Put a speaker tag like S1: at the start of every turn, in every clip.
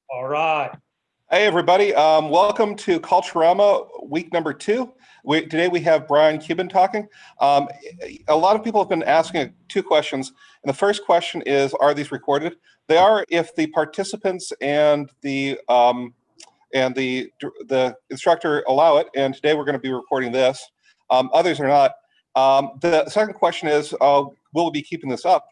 S1: All right.
S2: Hey, everybody. Welcome to Culturama week number 2. Today we have Brian Cuban talking. Um, a lot of people have been asking 2 questions. And the first question is, are these recorded? They are if the participants and the instructor allow it. And today we're going to be recording this. Others are not. The second question is, will we be keeping this up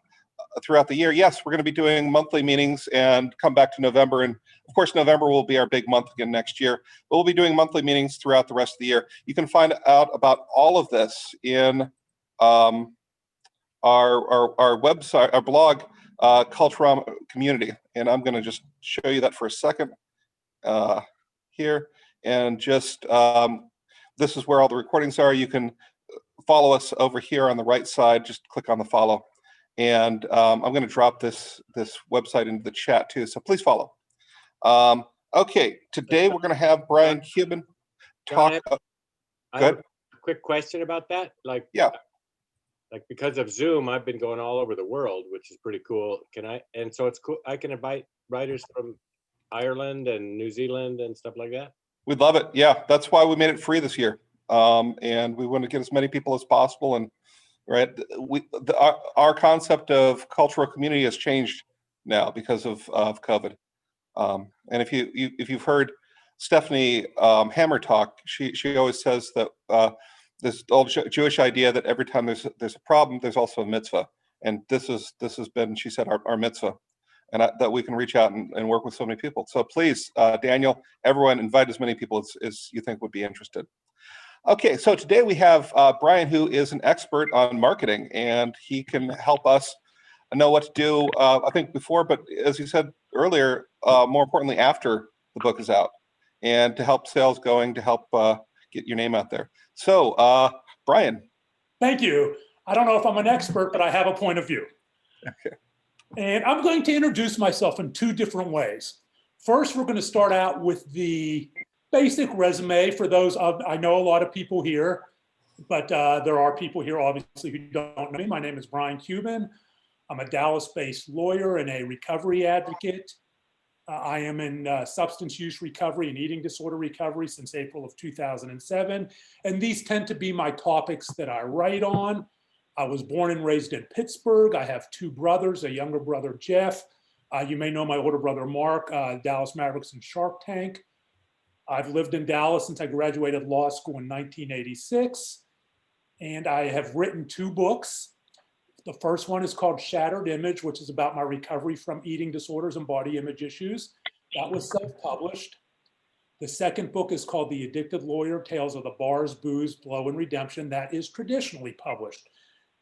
S2: throughout the year? Yes, we're going to be doing monthly meetings and come back to November. And of course, November will be our big month again next year. But we'll be doing monthly meetings throughout the rest of the year. You can find out about all of this in our website, our blog, Culturama Community. And I'm going to just show you that for a second here. And just this is where all the recordings are. You can follow us over here on the right side. Just click on the follow. And I'm going to drop this website into the chat too, so please follow. Okay, today we're going to have Brian Cuban talk.
S1: I have a quick question about that.
S2: Yeah.
S1: Because of Zoom, I've been going all over the world, which is pretty cool. And so it's cool. I can invite writers from Ireland and New Zealand and stuff like that.
S2: We'd love it. Yeah, that's why we made it free this year. And we want to get as many people as possible. And right, our concept of cultural community has changed now because of COVID. And if you've heard Stephanie Hammer talk, she always says that this old Jewish idea that every time there's a problem, there's also a mitzvah. And this has been, she said, our mitzvah, and that we can reach out and work with so many people. So please, Daniel, everyone, invite as many people as you think would be interested. Okay, so today we have Brian, who is an expert on marketing, and he can help us know what to do, I think before, but as you said earlier, more importantly, after the book is out, and to help sales going, to help get your name out there. So, Brian.
S3: Thank you. I don't know if I'm an expert, but I have a point of view.
S2: Okay.
S3: And I'm going to introduce myself in 2 different ways. First, we're going to start out with the basic resume for those I know a lot of people here, but there are people here obviously who don't know me. My name is Brian Cuban. I'm a Dallas-based lawyer and a recovery advocate. I am in substance use recovery and eating disorder recovery since April of 2007. And these tend to be my topics that I write on. I was born and raised in Pittsburgh. I have 2 brothers, a younger brother, Jeff. You may know my older brother, Mark, Dallas Mavericks and Shark Tank. I've lived in Dallas since I graduated law school in 1986. And I have written 2 books. The first one is called Shattered Image, which is about my recovery from eating disorders and body image issues. That was self-published. The second book is called The Addicted Lawyer, Tales of the Bars, Booze, Blow, and Redemption. That is traditionally published.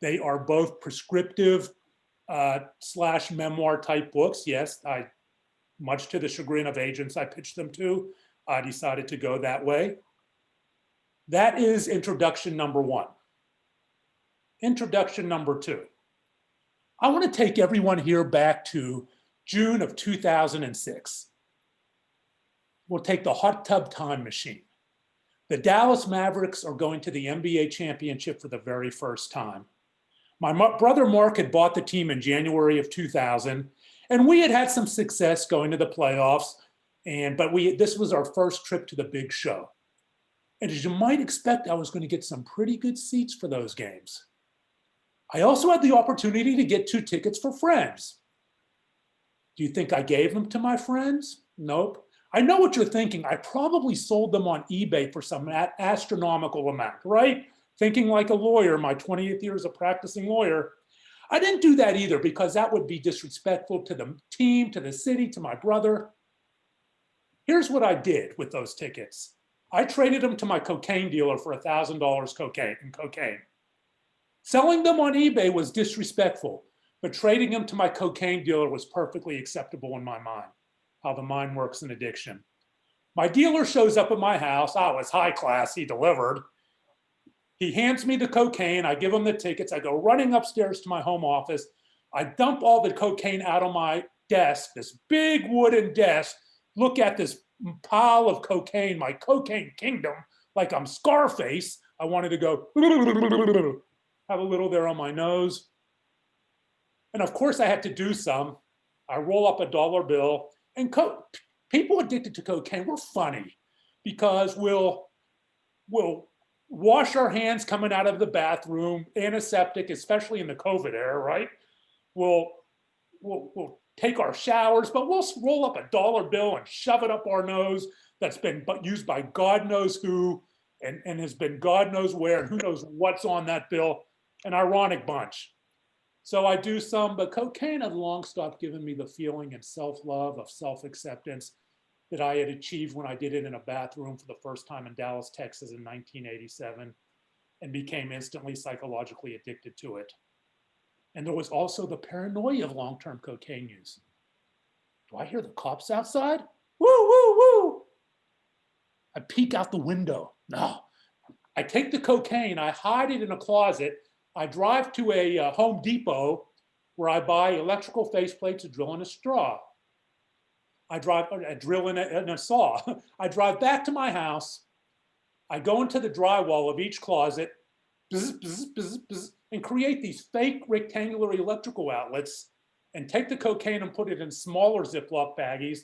S3: They are both prescriptive / memoir type books. Yes, much to the chagrin of agents I pitched them to, I decided to go that way. That is introduction number 1. Introduction number 2. I want to take everyone here back to June of 2006. We'll take the hot tub time machine. The Dallas Mavericks are going to the NBA championship for the very first time. My brother Mark had bought the team in January of 2000, and we had had some success going to the playoffs, but this was our first trip to the big show. And as you might expect, I was going to get some pretty good seats for those games. I also had the opportunity to get 2 tickets for friends. Do you think I gave them to my friends? Nope. I know what you're thinking. I probably sold them on eBay for some astronomical amount, right? Thinking like a lawyer, my 28th year as a practicing lawyer. I didn't do that either because that would be disrespectful to the team, to the city, to my brother. Here's what I did with those tickets. I traded them to my cocaine dealer for $1,000 in cocaine. Selling them on eBay was disrespectful, but trading them to my cocaine dealer was perfectly acceptable in my mind, how the mind works in addiction. My dealer shows up at my house. I was high class, he delivered. He hands me the cocaine, I give him the tickets, I go running upstairs to my home office. I dump all the cocaine out on my desk, this big wooden desk, look at this pile of cocaine, my cocaine kingdom, like I'm Scarface. I wanted to go, have a little there on my nose. And of course I had to do some. I roll up a dollar bill and people addicted to cocaine, we're funny because we'll wash our hands coming out of the bathroom, antiseptic, especially in the COVID era, right? We'll take our showers, but we'll roll up a dollar bill and shove it up our nose that's been used by God knows who and has been God knows where and who knows what's on that bill. An ironic bunch. So I do some, but cocaine had long stopped giving me the feeling and self-love of self-acceptance that I had achieved when I did it in a bathroom for the first time in Dallas, Texas in 1987, and became instantly psychologically addicted to it. And there was also the paranoia of long-term cocaine use. Do I hear the cops outside? Woo, woo, woo. I peek out the window. No. I take the cocaine, I hide it in a closet. I drive to a Home Depot where I buy electrical faceplates to drill in a straw. I drill in a saw. I drive back to my house. I go into the drywall of each closet bzz, bzz, bzz, bzz, and create these fake rectangular electrical outlets and take the cocaine and put it in smaller Ziploc baggies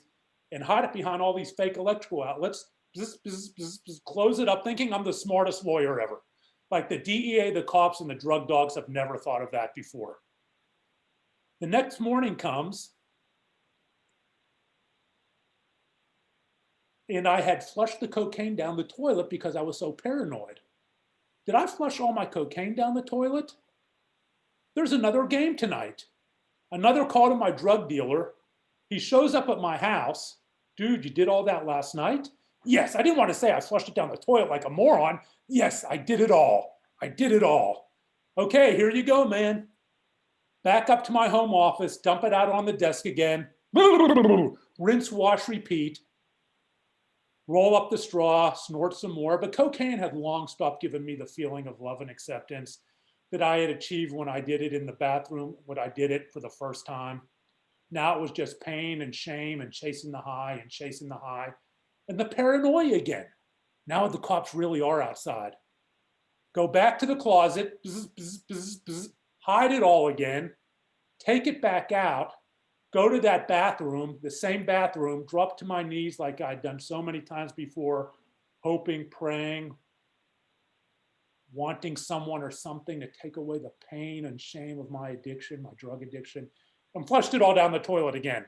S3: and hide it behind all these fake electrical outlets, bzz, bzz, bzz, bzz, close it up thinking I'm the smartest lawyer ever. Like the DEA, the cops, and the drug dogs have never thought of that before. The next morning comes, and I had flushed the cocaine down the toilet because I was so paranoid. Did I flush all my cocaine down the toilet? There's another game tonight. Another call to my drug dealer. He shows up at my house. Dude, you did all that last night? Yes, I didn't want to say I flushed it down the toilet like a moron. Yes, I did it all. I did it all. Okay, here you go, man. Back up to my home office, dump it out on the desk again. Rinse, wash, repeat. Roll up the straw, snort some more. But cocaine had long stopped giving me the feeling of love and acceptance that I had achieved when I did it in the bathroom, when I did it for the first time. Now it was just pain and shame and chasing the high and chasing the high. And the paranoia again. Now the cops really are outside. Go back to the closet, bzz, bzz, bzz, bzz, hide it all again, take it back out, go to that bathroom, the same bathroom, drop to my knees like I'd done so many times before, hoping, praying, wanting someone or something to take away the pain and shame of my addiction, my drug addiction, and flushed it all down the toilet again.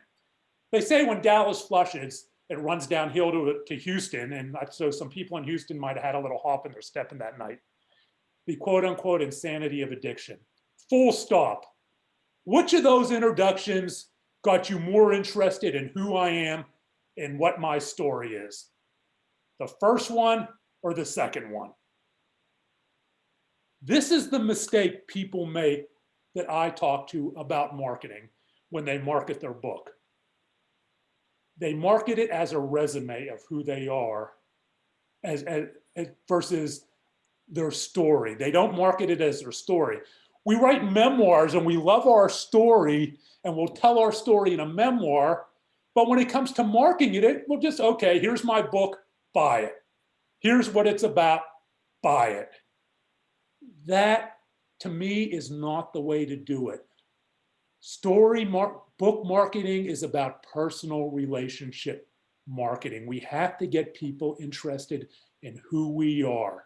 S3: They say when Dallas flushes, it runs downhill to Houston, and so some people in Houston might have had a little hop in their step in that night. The quote unquote insanity of addiction. Full stop. Which of those introductions got you more interested in who I am and what my story is? The first one or the second one? This is the mistake people make that I talk to about marketing when they market their book. They market it as a resume of who they are as versus their story. They don't market it as their story. We write memoirs and we love our story and we'll tell our story in a memoir, but when it comes to marketing it, we'll just, okay, here's my book, buy it. Here's what it's about, buy it. That, to me, is not the way to do it. Book marketing is about personal relationship marketing. We have to get people interested in who we are.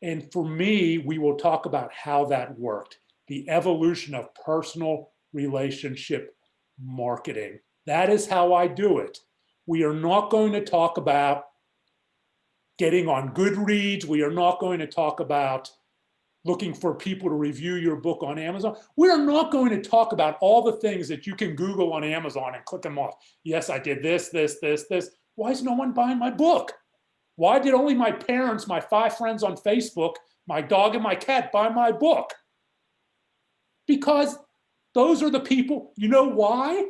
S3: And for me, we will talk about how that worked, the evolution of personal relationship marketing. That is how I do it. We are not going to talk about getting on Goodreads. We are not going to talk about looking for people to review your book on Amazon. We are not going to talk about all the things that you can Google on Amazon and click them off. Yes, I did this, this, this, this. Why is no one buying my book? Why did only my parents, my 5 friends on Facebook, my dog and my cat buy my book? Because those are the people, you know why?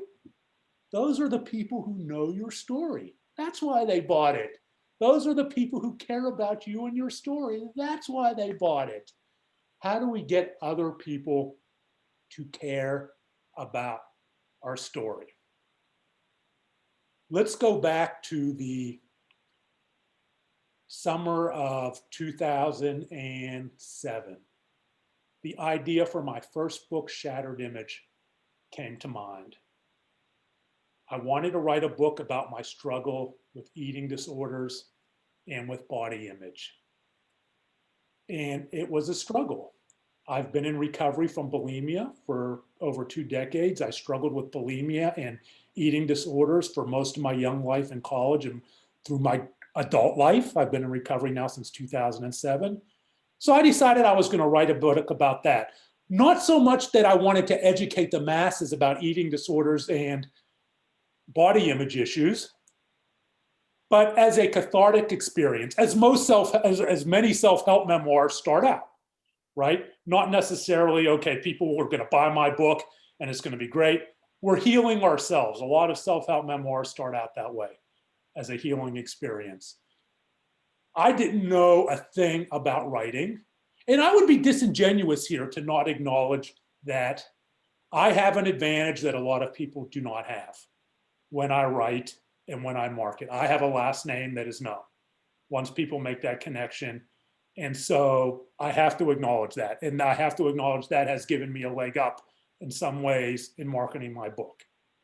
S3: Those are the people who know your story. That's why they bought it. Those are the people who care about you and your story. That's why they bought it. How do we get other people to care about our story? Let's go back to the summer of 2007. The idea for my first book, Shattered Image, came to mind. I wanted to write a book about my struggle with eating disorders and with body image. And it was a struggle. I've been in recovery from bulimia for over 2 decades. I struggled with bulimia and eating disorders for most of my young life in college and through my adult life. I've been in recovery now since 2007. So I decided I was going to write a book about that. Not so much that I wanted to educate the masses about eating disorders and body image issues, but as a cathartic experience, as many self-help memoirs start out, right? Not necessarily, okay, people are going to buy my book and it's going to be great. We're healing ourselves. A lot of self-help memoirs start out that way, as a healing experience. I didn't know a thing about writing, and I would be disingenuous here to not acknowledge that I have an advantage that a lot of people do not have when I write and when I market. I have a last name that is known once people make that connection. And so I have to acknowledge that. And I have to acknowledge that has given me a leg up in some ways in marketing my book.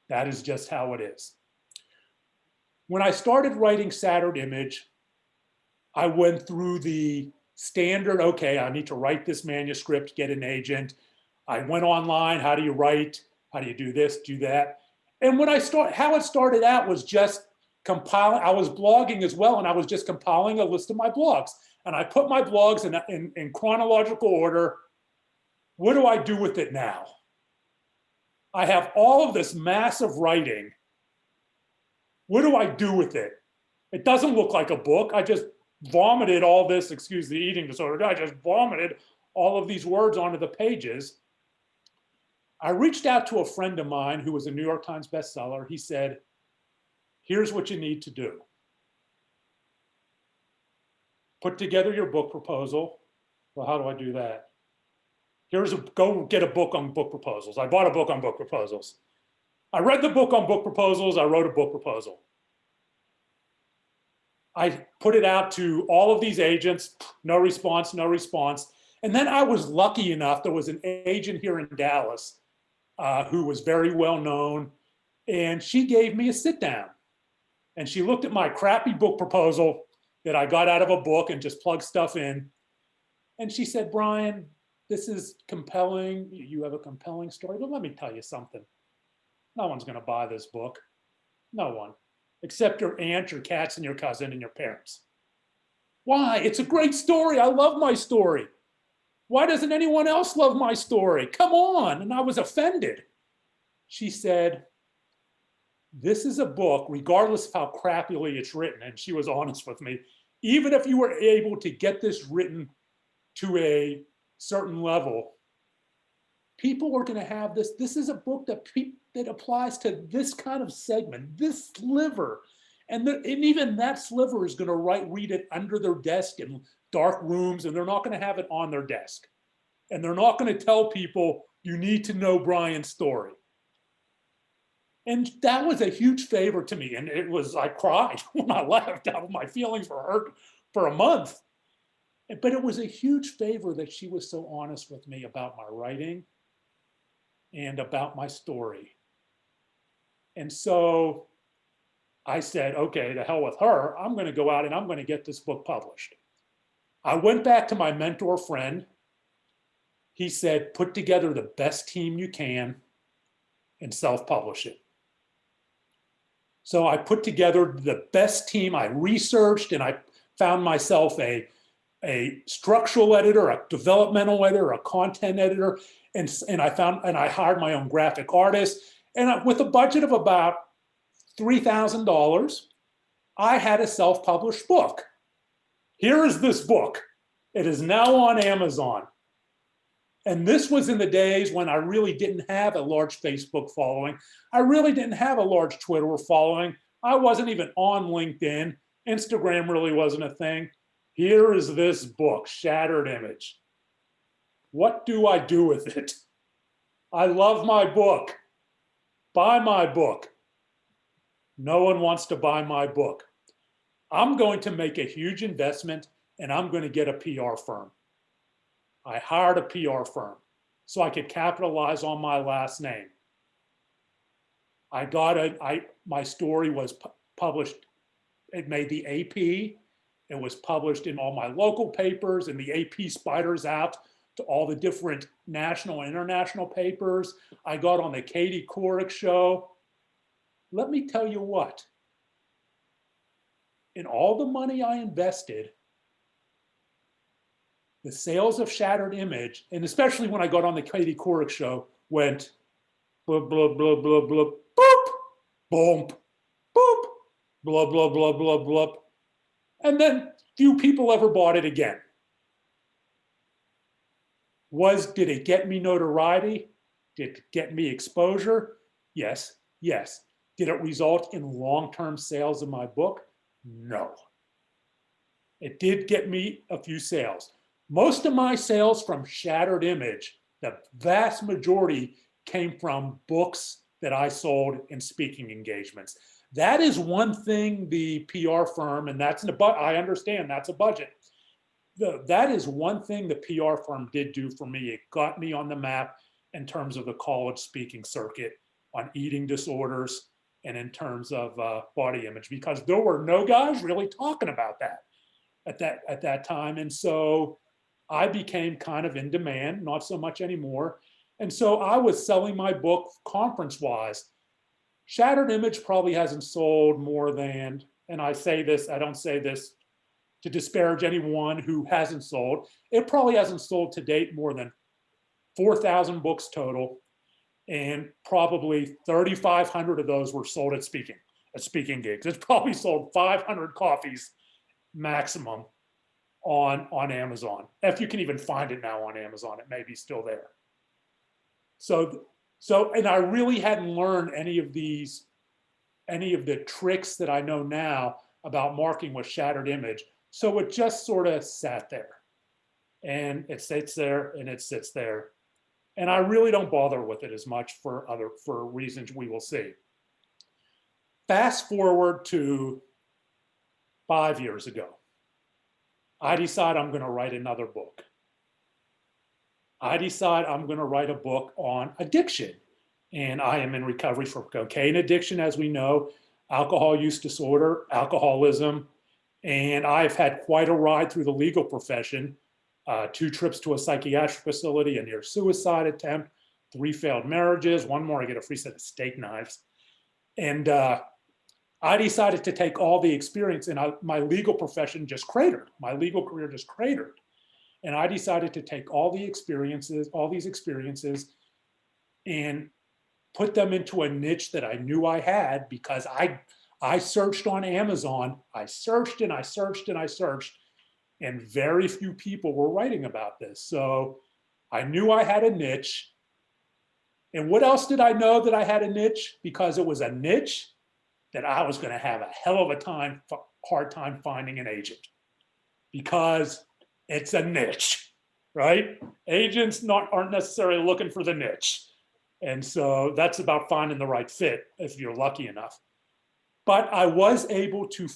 S3: That is just how it is. When I started writing Shattered Image, I went through the standard, okay, I need to write this manuscript, get an agent. I went online, how do you write? How do you do this, do that? And when how it started out was just compiling. I was blogging as well, and I was just compiling a list of my blogs. And I put my blogs in chronological order. What do I do with it now? I have all of this massive writing. What do I do with it? It doesn't look like a book. I just vomited all this, excuse the eating disorder, I just vomited all of these words onto the pages. I reached out to a friend of mine who was a New York Times bestseller. He said, here's what you need to do. Put together your book proposal. Well, how do I do that? Go get a book on book proposals. I bought a book on book proposals. I read the book on book proposals. I wrote a book proposal. I put it out to all of these agents, no response, no response. And then I was lucky enough, there was an agent here in Dallas who was very well known, and she gave me a sit down. And she looked at my crappy book proposal that I got out of a book and just plugged stuff in. And she said, Brian, this is compelling. You have a compelling story, but let me tell you something. No one's going to buy this book. No one. Except your aunt, your cats, and your cousin, and your parents. Why? It's a great story. I love my story. Why doesn't anyone else love my story? Come on. And I was offended. She said, this is a book, regardless of how crappily it's written, and she was honest with me, even if you were able to get this written to a certain level, people are going to have this. This is a book that applies to this kind of segment, this sliver. And even that sliver is going to read it under their desk in dark rooms, and they're not going to have it on their desk. And they're not going to tell people, you need to know Brian's story. And that was a huge favor to me. And I cried when I left. My feelings were hurt for a month. But it was a huge favor that she was so honest with me about my writing and about my story. And so I said, okay, to hell with her. I'm going to go out and I'm going to get this book published. I went back to my mentor friend. He said, put together the best team you can and self-publish it. So I put together the best team. I researched and I found myself a structural editor, a developmental editor, a content editor, and I hired my own graphic artist. And with a budget of about $3,000, I had a self-published book. Here is this book. It is now on Amazon. And this was in the days when I really didn't have a large Facebook following. I really didn't have a large Twitter following. I wasn't even on LinkedIn. Instagram really wasn't a thing. Here is this book, Shattered Image. What do I do with it? I love my book. Buy my book. No one wants to buy my book. I'm going to make a huge investment and I'm going to get a PR firm. I hired a PR firm so I could capitalize on my last name. My story was published. It made the AP. It was published in all my local papers, and the AP spiders out to all the different national and international papers. I got on the Katie Couric show. Let me tell you what, in all the money I invested, the sales of Shattered Image, and especially when I got on the Katie Couric show, went blub, blub, blub, blub, blub, boop, boom, boop, blub, blub, blub, blub, blub. And then few people ever bought it again. Did it get me notoriety? Did it get me exposure? Yes, yes. Did it result in long-term sales of my book? No. It did get me a few sales. Most of my sales from Shattered Image, the vast majority came from books that I sold in speaking engagements. That is one thing the PR firm, and I understand that's a budget. That is one thing the PR firm did do for me. It got me on the map in terms of the college speaking circuit on eating disorders and in terms of body image, because there were no guys really talking about that at that time. And so I became kind of in demand, not so much anymore. And so I was selling my book conference-wise. Shattered Image probably hasn't sold more than, and I don't say this to disparage anyone who hasn't sold, it probably hasn't sold to date more than 4,000 books total, and probably 3,500 of those were sold at speaking gigs. It's probably sold 500 copies maximum on Amazon. If you can even find it now on Amazon, it may be still there. So, and I really hadn't learned any of the tricks that I know now about marketing with Shattered Image. So it just sort of sat there, and it sits there and it sits there. And I really don't bother with it as much for reasons we will see. Fast forward to 5 years ago. I decide I'm going to write another book. I decide I'm going to write a book on addiction. And I am in recovery from cocaine addiction, as we know, alcohol use disorder, alcoholism. And I've had quite a ride through the legal profession. 2 trips to a psychiatric facility, a near suicide attempt, 3 failed marriages, 1 more, I get a free set of steak knives. And I decided to take all the experience, and my legal profession just cratered. My legal career just cratered. And I decided to take all these experiences and put them into a niche that I knew I had, because I searched on Amazon. I searched and I searched and I searched, and very few people were writing about this. So I knew I had a niche. And what else did I know that I had a niche? Because it was a niche that I was going to have a hell of a hard time finding an agent, because it's a niche, right? Agents aren't necessarily looking for the niche. And so that's about finding the right fit if you're lucky enough. But I was able to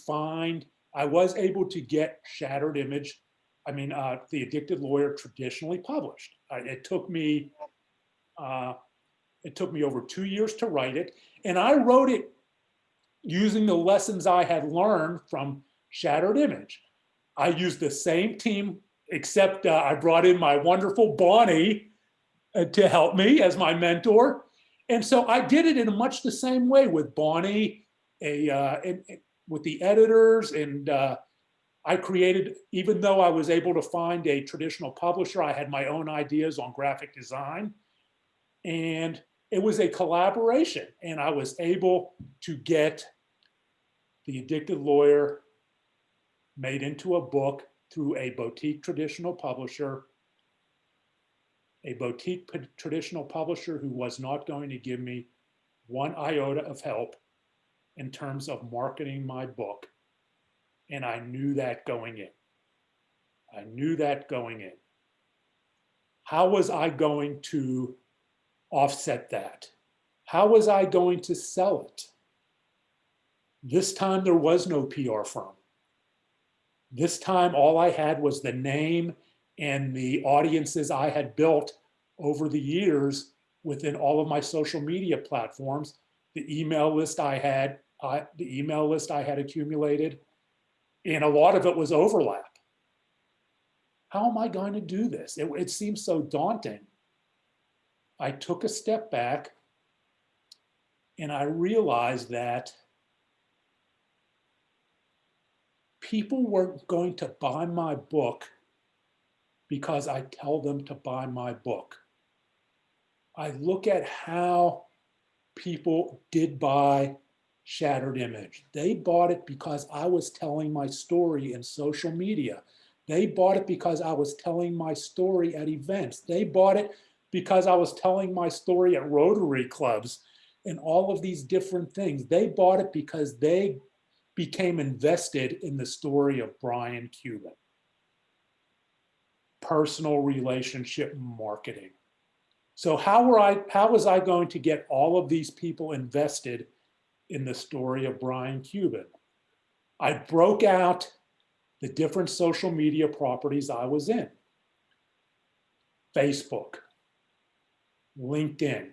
S3: get Shattered Image, The Addicted Lawyer, traditionally published. It took me over 2 years to write it. And I wrote it using the lessons I had learned from Shattered Image. I used the same team, except I brought in my wonderful Bonnie to help me as my mentor. And so I did it in much the same way with Bonnie, with the editors. And I created, even though I was able to find a traditional publisher, I had my own ideas on graphic design. And it was a collaboration. And I was able to get The Addicted Lawyer made into a book through a boutique traditional publisher who was not going to give me 1 iota of help in terms of marketing my book. And I knew that going in. How was I going to offset that? How was I going to sell it? This time there was no PR firm. This time all I had was the name and the audiences I had built over the years within all of my social media platforms. the email list I had, accumulated, and a lot of it was overlap. How am I going to do this? It seemed so daunting. I took a step back and I realized that people weren't going to buy my book because I tell them to buy my book. I look at how people did buy Shattered Image. They bought it because I was telling my story in social media. They bought it because I was telling my story at events. They bought it because I was telling my story at Rotary clubs and all of these different things. They bought it because they became invested in the story of Brian Cuban. Personal relationship marketing. So how was I going to get all of these people invested in the story of Brian Cuban? I broke out the different social media properties I was in. Facebook, LinkedIn,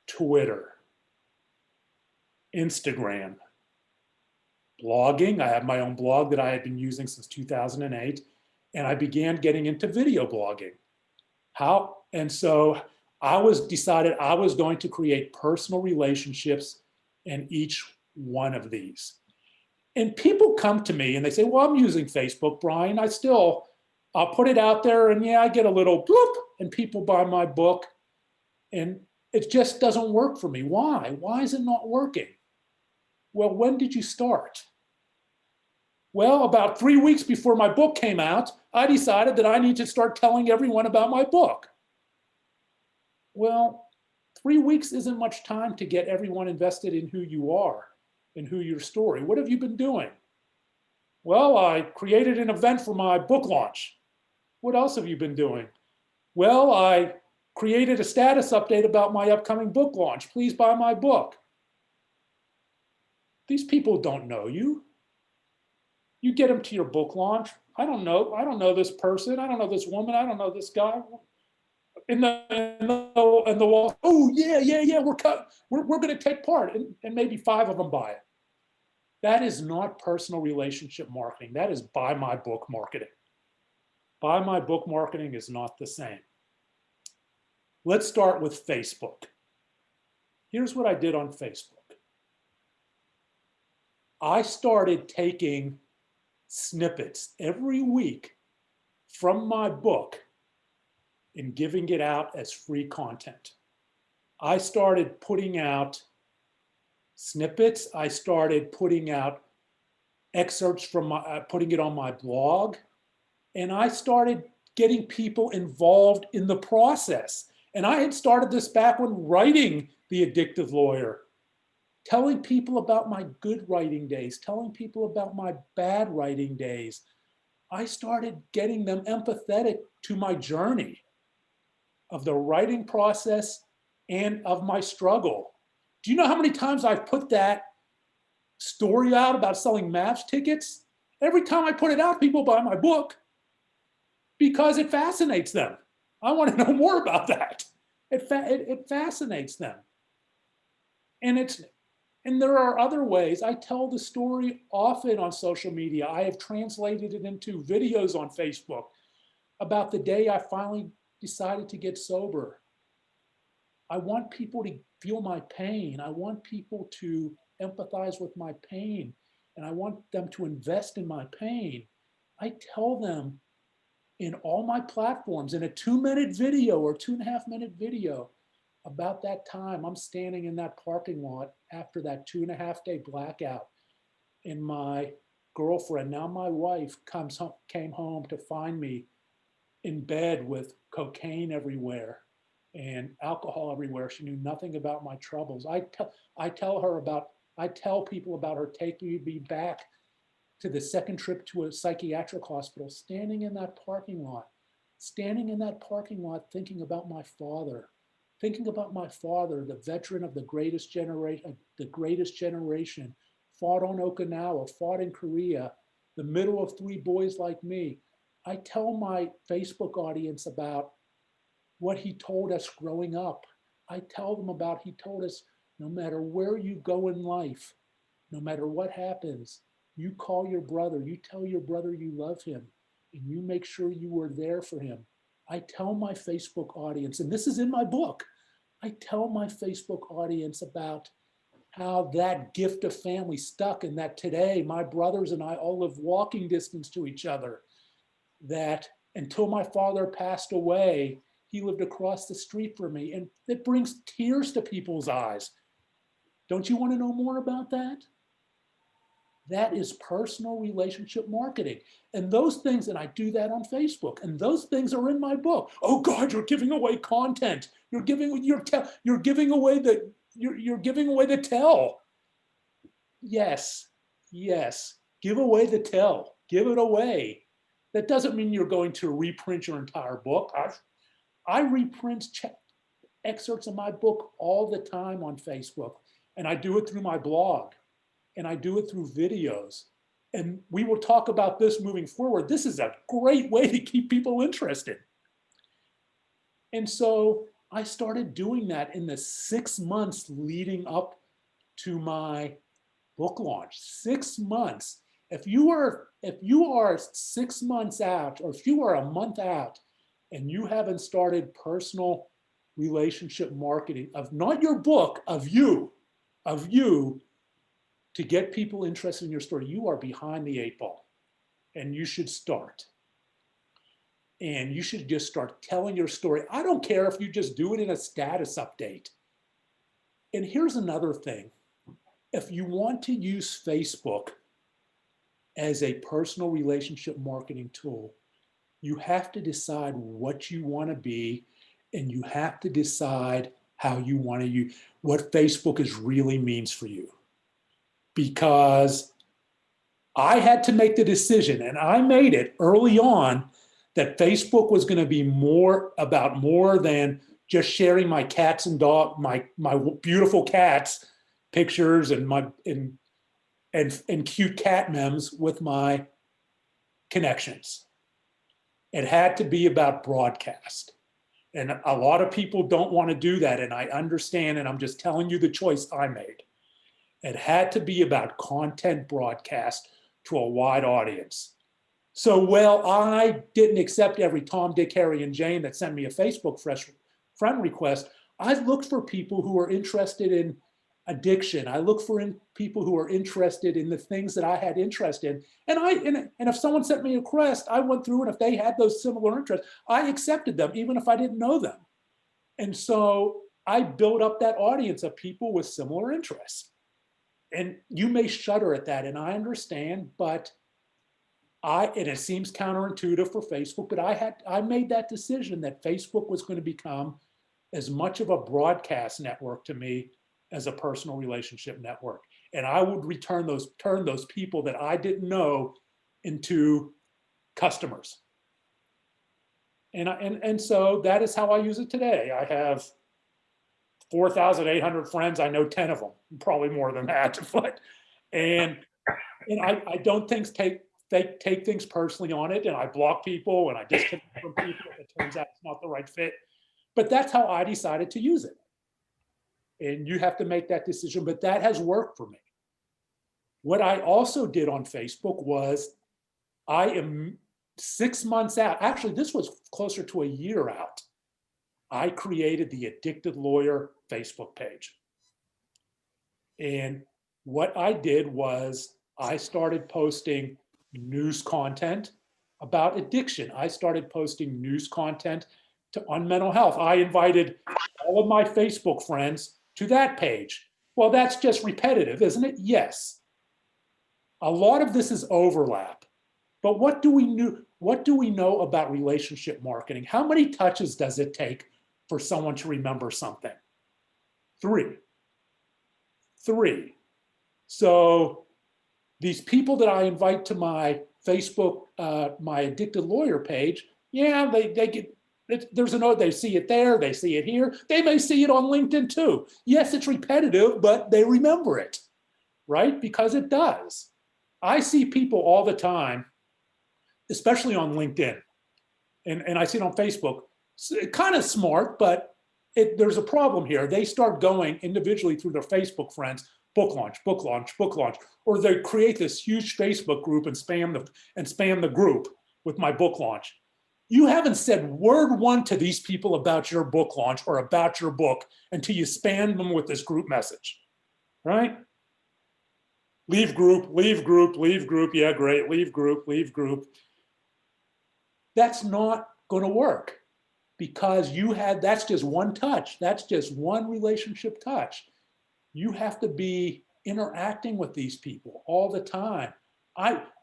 S3: Twitter, Instagram, blogging. I have my own blog that I had been using since 2008, and I began getting into video blogging. And so decided I was going to create personal relationships in each one of these. And people come to me and they say, well, I'm using Facebook, Brian. I'll put it out there and yeah, I get a little bloop and people buy my book and it just doesn't work for me. Why? Why is it not working? Well, when did you start? Well, about 3 weeks before my book came out, I decided that I need to start telling everyone about my book. Well, 3 weeks isn't much time to get everyone invested in who you are and who your story. What have you been doing? Well, I created an event for my book launch. What else have you been doing? Well, I created a status update about my upcoming book launch. Please buy my book. These people don't know you. You get them to your book launch. I don't know this person. I don't know this woman. I don't know this guy. In the wall. Oh yeah. We're going to take part, and maybe 5 of them buy it. That is not personal relationship marketing. That is buy my book marketing. Buy my book marketing is not the same. Let's start with Facebook. Here's what I did on Facebook. I started taking snippets every week from my book and giving it out as free content. I started putting out snippets. I started putting out excerpts from putting it on my blog. And I started getting people involved in the process. And I had started this back when writing The Addictive Lawyer, telling people about my good writing days, telling people about my bad writing days. I started getting them empathetic to my journey of the writing process and of my struggle. Do you know how many times I've put that story out about selling Mavs tickets? Every time I put it out, people buy my book because it fascinates them. I want to know more about that. It fascinates them. And there are other ways. I tell the story often on social media. I have translated it into videos on Facebook about the day I finally decided to get sober. I want people to feel my pain. I want people to empathize with my pain. And I want them to invest in my pain. I tell them in all my platforms, in a 2-minute video or 2.5-minute video, about that time I'm standing in that parking lot after that 2.5-day blackout. And my girlfriend, now my wife, came home to find me in bed with cocaine everywhere and alcohol everywhere. She knew nothing about my troubles. I tell people about her taking me back to the second trip to a psychiatric hospital, standing in that parking lot, thinking about my father, the veteran of the greatest generation, fought on Okinawa, fought in Korea, the middle of 3 boys like me. I tell my Facebook audience about what he told us growing up. I tell them about he told us no matter where you go in life, no matter what happens, you call your brother, you tell your brother you love him, and you make sure you are there for him. I tell my Facebook audience, and this is in my book, I tell my Facebook audience about how that gift of family stuck, and that today my brothers and I all live walking distance to each other, that until my father passed away, he lived across the street from me, and it brings tears to people's eyes. Don't you want to know more about that? That is personal relationship marketing. And those things, and I do that on Facebook, and those things are in my book. Oh God, you're giving away content. You're giving away the tell. Yes, yes. Give away the tell. Give it away. That doesn't mean you're going to reprint your entire book. I reprint excerpts of my book all the time on Facebook, and I do it through my blog, and I do it through videos. And we will talk about this moving forward. This is a great way to keep people interested. And so I started doing that in the 6 months leading up to my book launch. 6 months. If you are 6 months out, or if you are a month out and you haven't started personal relationship marketing of not your book, of you, to get people interested in your story, you are behind the 8 ball, and you should start. And you should just start telling your story. I don't care if you just do it in a status update. And here's another thing. If you want to use Facebook as a personal relationship marketing tool, you have to decide what you want to be, and you have to decide how you want to use what Facebook really means for you. Because I had to make the decision, and I made it early on, that Facebook was going to be more than just sharing my cats and dog, my beautiful cats pictures and cute cat memes with my connections. It had to be about broadcast. And a lot of people don't want to do that, and I understand, and I'm just telling you the choice I made. It had to be about content broadcast to a wide audience. So, well, I didn't accept every Tom, Dick, Harry, and Jane that sent me a Facebook friend request. I looked for people who are interested in addiction. I looked for people who are interested in the things that I had interest in. And if someone sent me a request, I went through, and if they had those similar interests, I accepted them, even if I didn't know them. And so I built up that audience of people with similar interests. And you may shudder at that, and I understand, but and it seems counterintuitive for Facebook, but I made that decision that Facebook was going to become as much of a broadcast network to me as a personal relationship network. And I would turn those people that I didn't know into customers. And so that is how I use it today. I have 4,800 friends. I know 10 of them, probably more than that. And I don't take things personally on it, and I block people and I disconnect from people if it turns out it's not the right fit. But that's how I decided to use it. And you have to make that decision, but that has worked for me. What I also did on Facebook was, I am 6 months out. Actually, this was closer to a year out. I created the Addicted Lawyer Facebook page. And what I did was I started posting news content about addiction. I started posting news content on mental health. I invited all of my Facebook friends to that page. Well, that's just repetitive, isn't it? Yes. A lot of this is overlap. But what do we know about relationship marketing? How many touches does it take for someone to remember something? 3. So these people that I invite to my Facebook, my Addicted Lawyer page, yeah, they get, there's a note, they see it there, they see it here. They may see it on LinkedIn too. Yes, it's repetitive, but they remember it, right? Because it does. I see people all the time, especially on LinkedIn, and I see it on Facebook, kind of smart, but there's a problem here. They start going individually through their Facebook friends, book launch, book launch, book launch, or they create this huge Facebook group and spam the group with my book launch. You haven't said word one to these people about your book launch or about your book until you spam them with this group message, right? Leave group, leave group, leave group. Yeah, great. Leave group, leave group. That's not going to work because that's just one touch. That's just one relationship touch. You have to be interacting with these people all the time.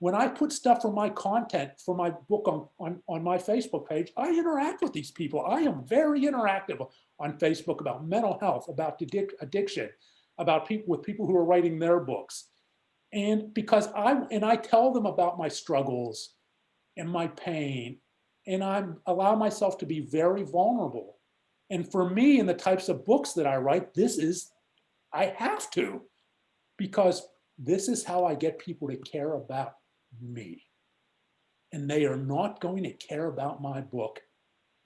S3: When I put stuff for my content, for my book on my Facebook page, I interact with these people. I am very interactive on Facebook about mental health, about addiction, about people who are writing their books. And because I tell them about my struggles and my pain, and I allow myself to be very vulnerable. And for me, in the types of books that I write, I have to, because this is how I get people to care about me. And they are not going to care about my book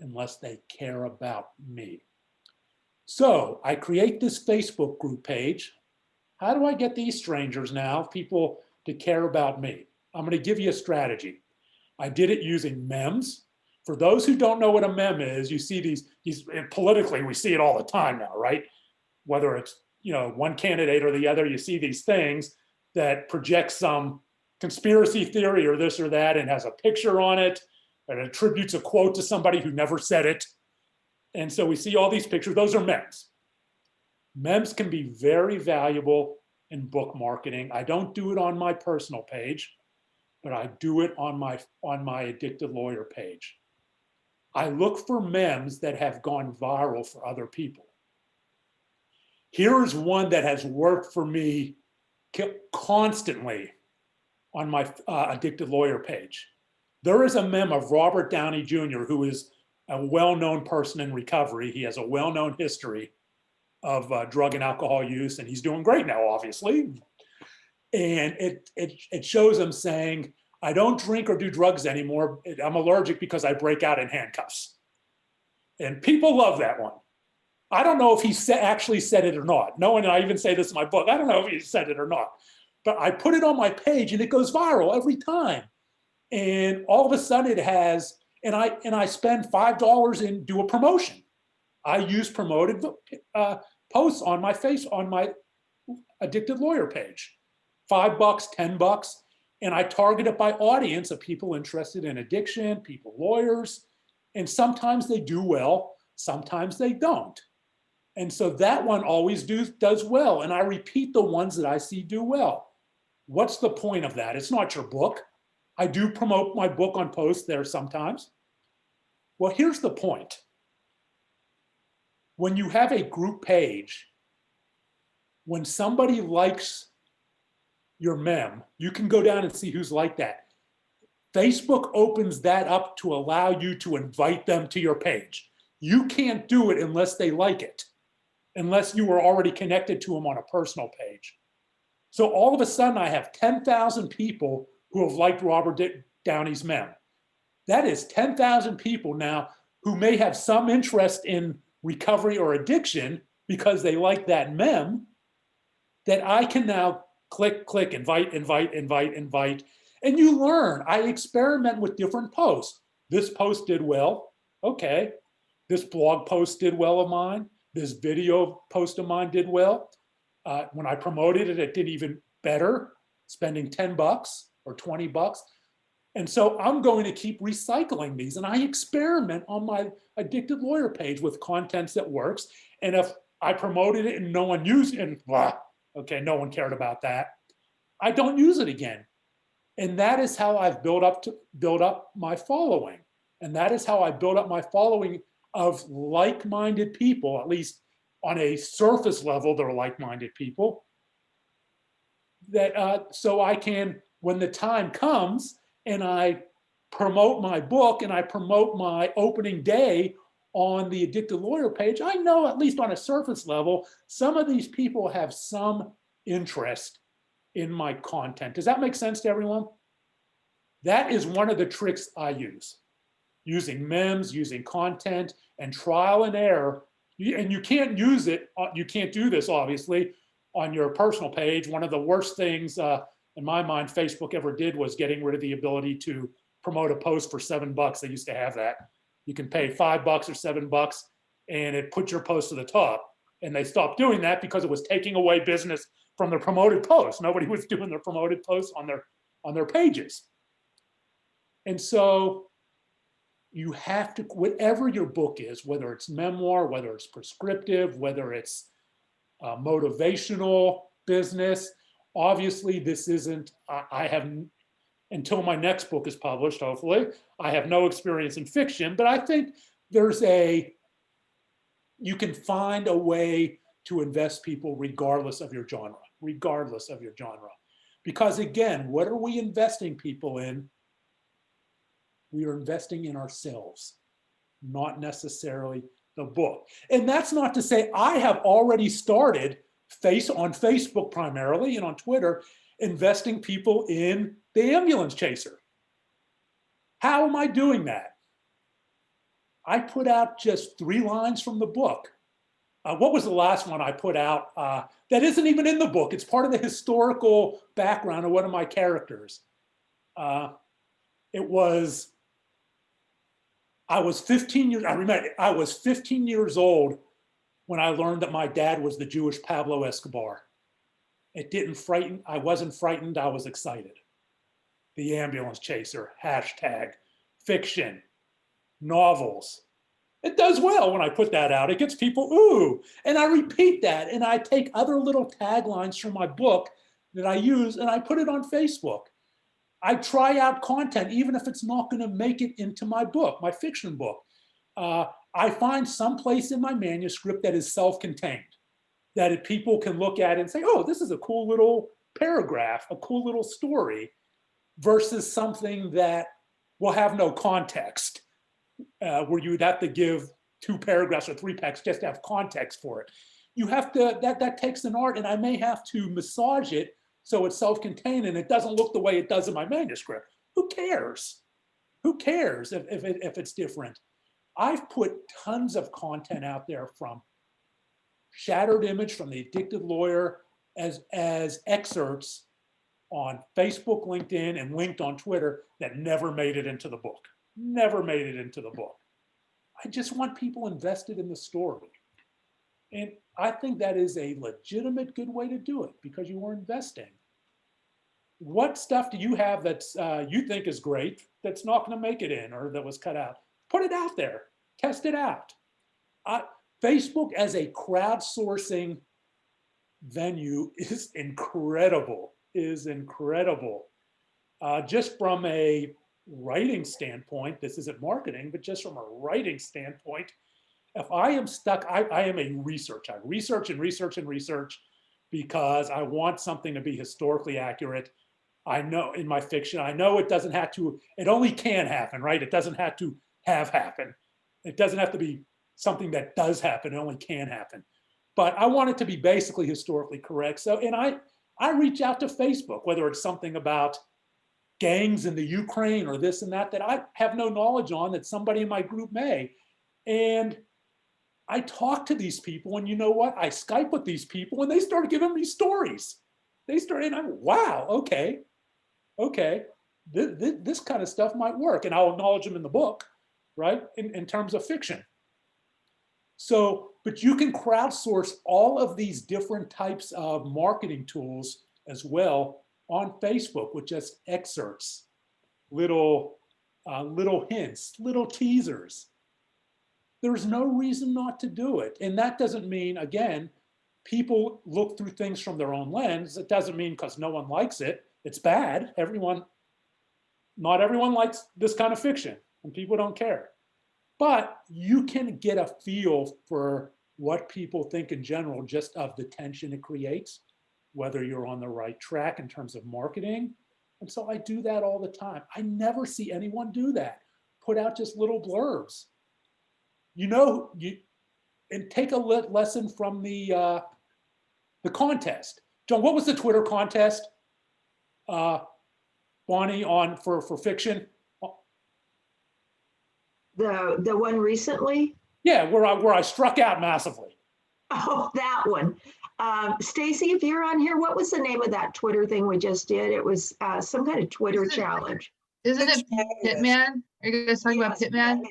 S3: unless they care about me. So I create this Facebook group page. How do I get these strangers now, people to care about me? I'm going to give you a strategy. I did it using memes. For those who don't know what a meme is, you see these politically, we see it all the time now, right? Whether it's one candidate or the other, you see these things that project some conspiracy theory or this or that and has a picture on it and attributes a quote to somebody who never said it. And so we see all these pictures. Those are memes. Memes can be very valuable in book marketing. I don't do it on my personal page, but I do it on my Addicted Lawyer page. I look for memes that have gone viral for other people. Here's one that has worked for me constantly on my Addicted Lawyer page. There is a meme of Robert Downey Jr., who is a well-known person in recovery. He has a well-known history of drug and alcohol use, and he's doing great now, obviously. And it shows him saying, I don't drink or do drugs anymore. I'm allergic because I break out in handcuffs. And people love that one. I don't know if he actually said it or not. No one, I even say this in my book, I don't know if he said it or not. But I put it on my page and it goes viral every time. And all of a sudden it has, and I spend $5 and do a promotion. I use promoted posts on my Addicted Lawyer page. $5, $10, and I target it by audience of people interested in addiction, people, lawyers, and sometimes they do well, sometimes they don't. And so that one always does well, and I repeat the ones that I see do well. What's the point of that? It's not your book. I do promote my book on posts there sometimes. Well, here's the point. When you have a group page, when somebody likes your meme, you can go down and see who's like that. Facebook opens that up to allow you to invite them to your page. You can't do it unless they like it, unless you were already connected to them on a personal page. So all of a sudden I have 10,000 people who have liked Robert Downey's meme. That is 10,000 people now who may have some interest in recovery or addiction because they like that meme, that I can now click, invite. And you learn. I experiment with different posts. This post did well. Okay. This blog post did well of mine. This video post of mine did well. When I promoted it, it did even better, spending $10 or $20. And so I'm going to keep recycling these. And I experiment on my Addicted Lawyer page with content that works. And if I promoted it and no one used it, and blah, okay, no one cared about that, I don't use it again. And that is how I've built up my following. And that is how I built up my following of like-minded people, at least on a surface level, they're like-minded people. That so I can, when the time comes and I promote my book and I promote my opening day on the Addicted Lawyer page, I know at least on a surface level, some of these people have some interest in my content. Does that make sense to everyone? That is one of the tricks I use. Using memes, using content, and trial and error. And you can't use it, you can't do this, obviously, on your personal page. One of the worst things, in my mind, Facebook ever did was getting rid of the ability to promote a post for $7. They used to have that. You can pay $5 or $7 and it puts your post to the top. And they stopped doing that because it was taking away business from the promoted posts. Nobody was doing their promoted posts on their pages. And so you have to, whatever your book is, whether it's memoir, whether it's prescriptive, whether it's motivational business, obviously this isn't, I have, until my next book is published, hopefully, I have no experience in fiction, but I think you can find a way to invest people regardless of your genre, regardless of your genre. Because again, what are we investing people in? We are investing in ourselves, not necessarily the book. And that's not to say I have already started on Facebook primarily and on Twitter, investing people in the ambulance chaser. How am I doing that? I put out just 3 lines from the book. What was the last one I put out? That isn't even in the book. It's part of the historical background of one of my characters. I was 15 years, I remember, I was 15 years old when I learned that my dad was the Jewish Pablo Escobar. It didn't frighten, I wasn't frightened, I was excited. The ambulance chaser, hashtag, fiction, novels. It does well when I put that out. It gets people, ooh, and I repeat that, and I take other little taglines from my book that I use, and I put it on Facebook. I try out content, even if it's not going to make it into my book, my fiction book. I find some place in my manuscript that is self-contained, that people can look at and say, oh, this is a cool little paragraph, a cool little story, versus something that will have no context, where you'd have to give 2 paragraphs or 3 paragraphs just to have context for it. You have to, that takes an art, and I may have to massage it so it's self-contained and it doesn't look the way it does in my manuscript. Who cares? Who cares if it's different? I've put tons of content out there, from Shattered Image from The Addicted Lawyer as excerpts on Facebook, LinkedIn, and linked on Twitter that never made it into the book. Never made it into the book. I just want people invested in the story. And I think that is a legitimate good way to do it, because you are investing. What stuff do you have that's you think is great that's not going to make it in, or that was cut out? Put it out there. Test it out. Facebook as a crowdsourcing venue is incredible. Just from a writing standpoint, this isn't marketing, but just from a writing standpoint, if I am stuck, I am a researcher. I research and research and research because I want something to be historically accurate. I know in my fiction, I know it doesn't have to, it only can happen, right? It doesn't have to have happened. It doesn't have to be something that does happen, it only can happen. But I want it to be basically historically correct. So, and I reach out to Facebook, whether it's something about gangs in the Ukraine or this and that I have no knowledge on, that somebody in my group may. And I talk to these people, and you know what? I Skype with these people, and they started giving me stories. They started, and I'm, wow, okay. This kind of stuff might work, and I'll acknowledge them in the book, right? In terms of fiction. So, but you can crowdsource all of these different types of marketing tools as well on Facebook with just excerpts, little hints, little teasers. There's no reason not to do it. And that doesn't mean, again, people look through things from their own lens. It doesn't mean because no one likes it, it's bad. Not everyone likes this kind of fiction, and people don't care. But you can get a feel for what people think in general, just of the tension it creates, whether you're on the right track in terms of marketing. And so I do that all the time. I never see anyone do that. Put out just little blurbs. And take a lesson from the contest. John, what was the Twitter contest, Bonnie, for fiction?
S4: The one recently?
S3: Yeah, where I struck out massively.
S4: Oh, that one. Stacy, if you're on here, what was the name of that Twitter thing we just did? It was some kind of Twitter challenge.
S5: Isn't it Hitman? Are you guys talking about
S4: Yes,
S5: Hitman?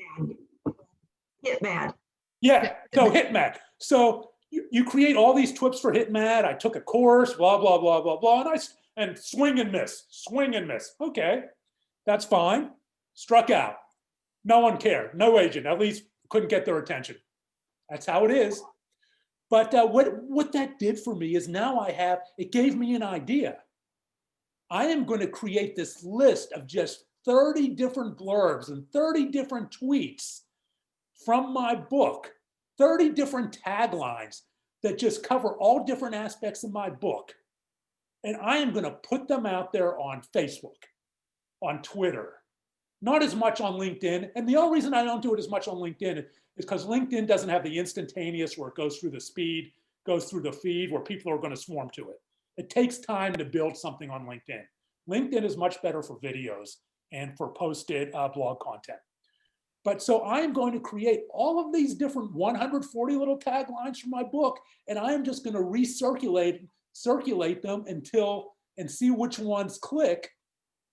S4: Hitman.
S3: Yeah, so Hitman. So you create all these twips for Hitman. I took a course, blah, blah, blah, blah, blah, and swing and miss, swing and miss. Okay, that's fine. Struck out. No one cared. No agent, at least couldn't get their attention. That's how it is. But what that did for me is now it gave me an idea. I am going to create this list of just 30 different blurbs and 30 different tweets from my book, 30 different taglines that just cover all different aspects of my book. And I am going to put them out there on Facebook, on Twitter, not as much on LinkedIn. And the only reason I don't do it as much on LinkedIn is because LinkedIn doesn't have the instantaneous where it goes through the speed, goes through the feed where people are going to swarm to it. It takes time to build something on LinkedIn. LinkedIn is much better for videos and for posted blog content. But so I am going to create all of these different 140 little taglines from my book, and I am just going to circulate them and see which ones click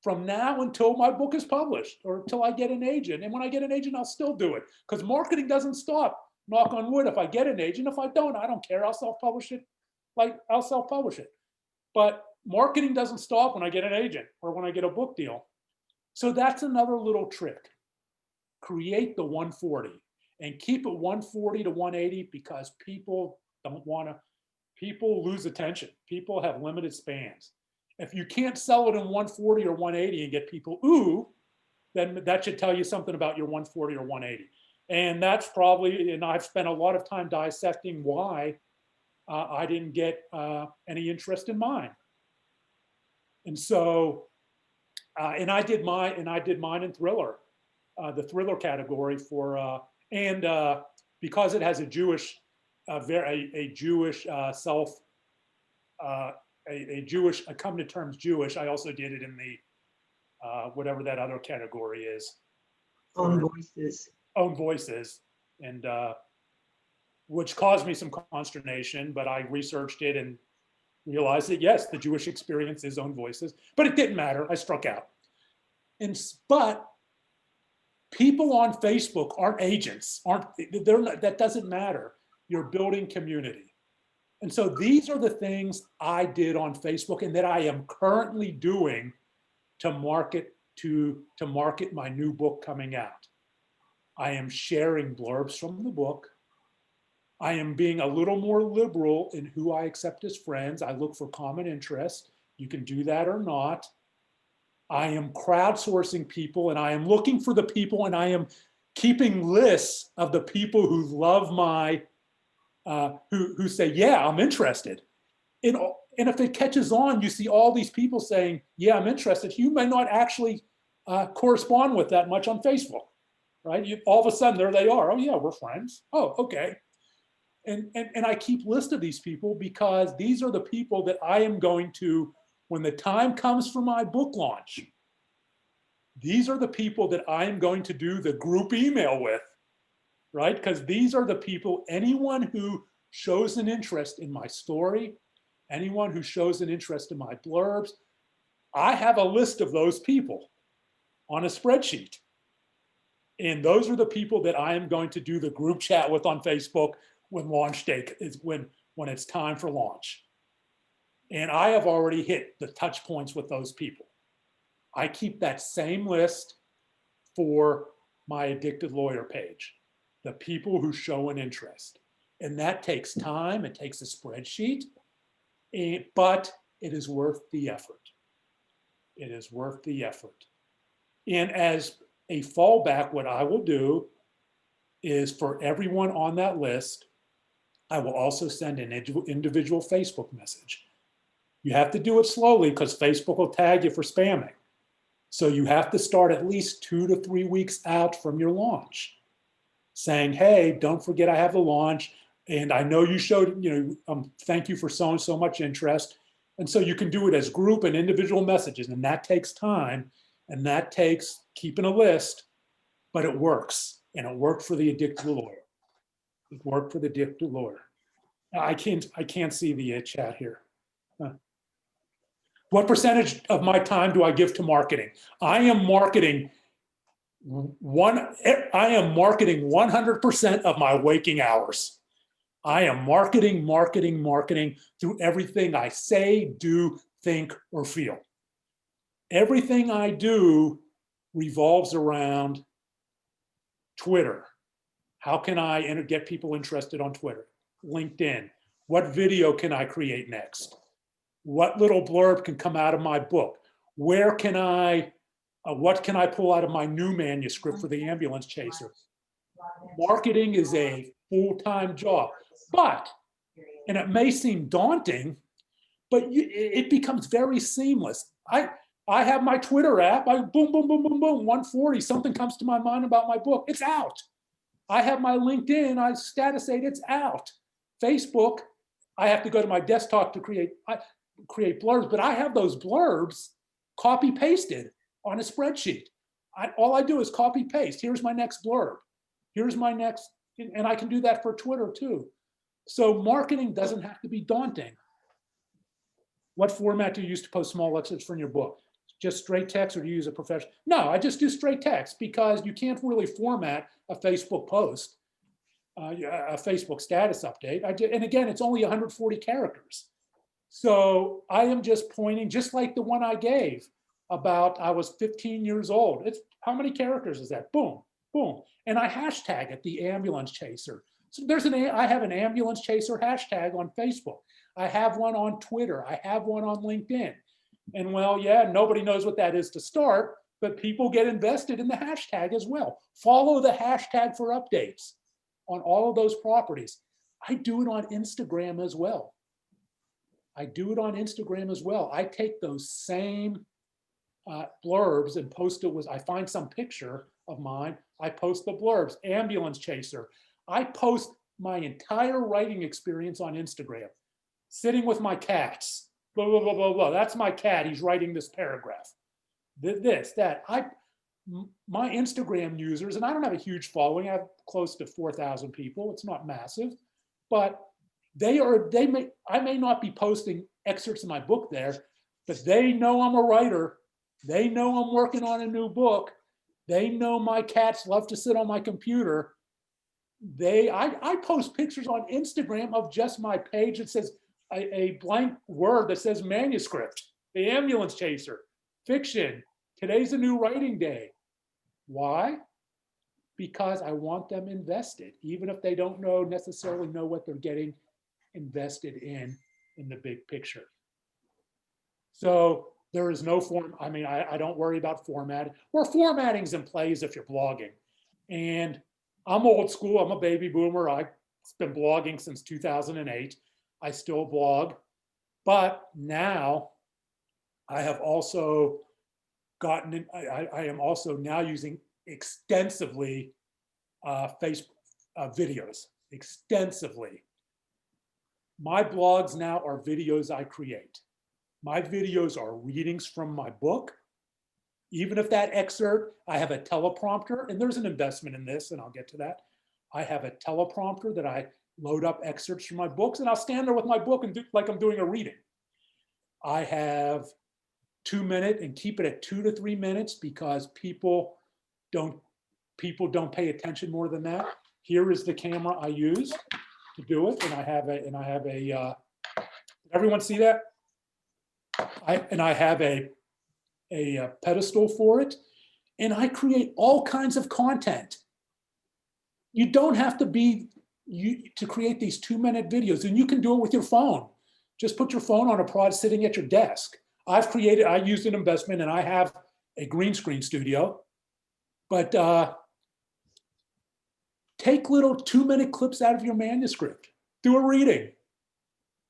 S3: from now until my book is published or until I get an agent. And when I get an agent, I'll still do it because marketing doesn't stop. Knock on wood, if I get an agent. If I don't care. I'll self-publish it. I'll self-publish it. But marketing doesn't stop when I get an agent or when I get a book deal. So that's another little trick. Create the 140 and keep it 140 to 180 because people lose attention. People have limited spans. If you can't sell it in 140 or 180 and get people, ooh, then that should tell you something about your 140 or 180. And that's probably, and I've spent a lot of time dissecting why I didn't get any interest in mine. And so, and I did mine in thriller, the thriller category for, and because it has a Jewish, a Jewish I come to terms Jewish. I also did it in the whatever that other category is.
S4: Own voices.
S3: Own voices, and which caused me some consternation. But I researched it and realized that yes, the Jewish experience is own voices. But it didn't matter. I struck out. But people on Facebook aren't agents. That doesn't matter. You're building community. And so these are the things I did on Facebook and that I am currently doing to market my new book coming out. I am sharing blurbs from the book. I am being a little more liberal in who I accept as friends. I look for common interest. You can do that or not. I am crowdsourcing people and I am looking for the people and I am keeping lists of the people who love my who say, yeah, I'm interested. And if it catches on, you see all these people saying, yeah, I'm interested. You may not actually correspond with that much on Facebook, right? All of a sudden, there they are. Oh, yeah, we're friends. Oh, okay. And I keep lists of these people because these are the people that I am going to, when the time comes for my book launch, these are the people that I am going to do the group email with, right? Because these are the people, anyone who shows an interest in my story, anyone who shows an interest in my blurbs, I have a list of those people on a spreadsheet. And those are the people that I am going to do the group chat with on Facebook when launch day is when it's time for launch. And I have already hit the touch points with those people. I keep that same list for my Addicted Lawyer page, the people who show an interest. And that takes time, it takes a spreadsheet, but it is worth the effort. It is worth the effort. And as a fallback, what I will do is for everyone on that list, I will also send an individual Facebook message. You have to do it slowly because Facebook will tag you for spamming. So you have to start at least 2 to 3 weeks out from your launch, saying, hey, don't forget I have a launch. And I know you showed, thank you for showing so much interest. And so you can do it as group and individual messages. And that takes time. And that takes keeping a list, but it works. And it worked for the Addicted Lawyer. Work for the addicted lawyer. I can't see the chat here. What percentage of my time do I give to marketing? I am marketing 100% of my waking hours. I am marketing through everything I say, do, think, or feel. Everything I do revolves around Twitter. How can I get people interested on Twitter? LinkedIn. What video can I create next? What little blurb can come out of my book? Where can what can I pull out of my new manuscript for the ambulance chaser? Marketing is a full-time job, and it may seem daunting, but it becomes very seamless. I have my Twitter app. Boom, boom, boom, boom, boom, 140. Something comes to my mind about my book. It's out. I have my LinkedIn. I status it. It's out. Facebook. I have to go to my desktop to create blurbs, but I have those blurbs copy pasted on a spreadsheet. All I do is copy paste. Here's my next blurb. Here's my next, and I can do that for Twitter too. So marketing doesn't have to be daunting. What format do you use to post small excerpts from your book? Just straight text, or do you use a professional? No, I just do straight text because you can't really format a Facebook post, a Facebook status update. And again, it's only 140 characters. So I am just pointing, just like the one I gave about I was 15 years old. It's how many characters is that? Boom, boom. And I hashtag it the ambulance chaser. So I have an ambulance chaser hashtag on Facebook. I have one on Twitter. I have one on LinkedIn. And well, yeah, nobody knows what that is to start, but people get invested in the hashtag as well. Follow the hashtag for updates on all of those properties. I do it on Instagram as well. I take those same blurbs and post it I find some picture of mine. I post the blurbs, ambulance chaser. I post my entire writing experience on Instagram, sitting with my cats. Blah, blah, blah, blah, blah. That's my cat. He's writing this paragraph. This, that. My Instagram users, and I don't have a huge following. I have close to 4,000 people. It's not massive, but I may not be posting excerpts of my book there, but they know I'm a writer. They know I'm working on a new book. They know my cats love to sit on my computer. I post pictures on Instagram of just my page that says a blank word that says manuscript, the ambulance chaser, fiction. Today's a new writing day. Why? Because I want them invested, even if they don't necessarily know what they're getting invested in the big picture. So there is no form. I mean, I don't worry about formatting. Where formatting's in place if you're blogging. And I'm old school. I'm a baby boomer. I've been blogging since 2008. I still blog, but now I have also gotten. I am also now using extensively Facebook videos. Extensively. My blogs now are videos I create. My videos are readings from my book. Even if that excerpt, I have a teleprompter, and there's an investment in this, and I'll get to that. I have a teleprompter that I load up excerpts from my books, and I'll stand there with my book and do like I'm doing a reading. I have 2 minute and keep it at 2 to 3 minutes because people don't pay attention more than that. Here is the camera I use to do it, and I have a. Everyone see that? I have a pedestal for it, and I create all kinds of content. You don't have to to create these 2 minute videos, and you can do it with your phone. Just put your phone on a prod sitting at your desk. I used an investment, and I have a green screen studio, but take little 2 minute clips out of your manuscript, do a reading,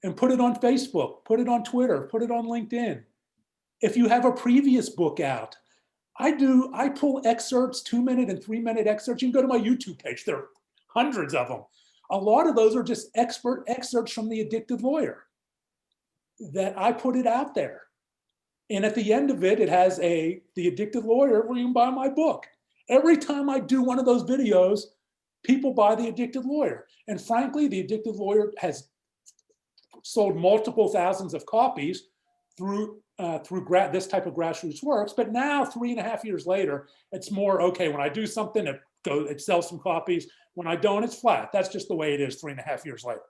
S3: and put it on Facebook, put it on Twitter, put it on LinkedIn. If you have a previous book out, I pull excerpts, 2 minute and 3 minute excerpts. You can go to my YouTube page. There are hundreds of them. A lot of those are just expert excerpts from The Addicted Lawyer that I put it out there. And at the end of it, it has The Addicted Lawyer where you can buy my book. Every time I do one of those videos, people buy The Addicted Lawyer. And frankly, The Addicted Lawyer has sold multiple thousands of copies through this type of grassroots works. But now, 3.5 years later, it's more, okay, when I do something, it sells some copies. When I don't, it's flat. That's just the way it is 3.5 years later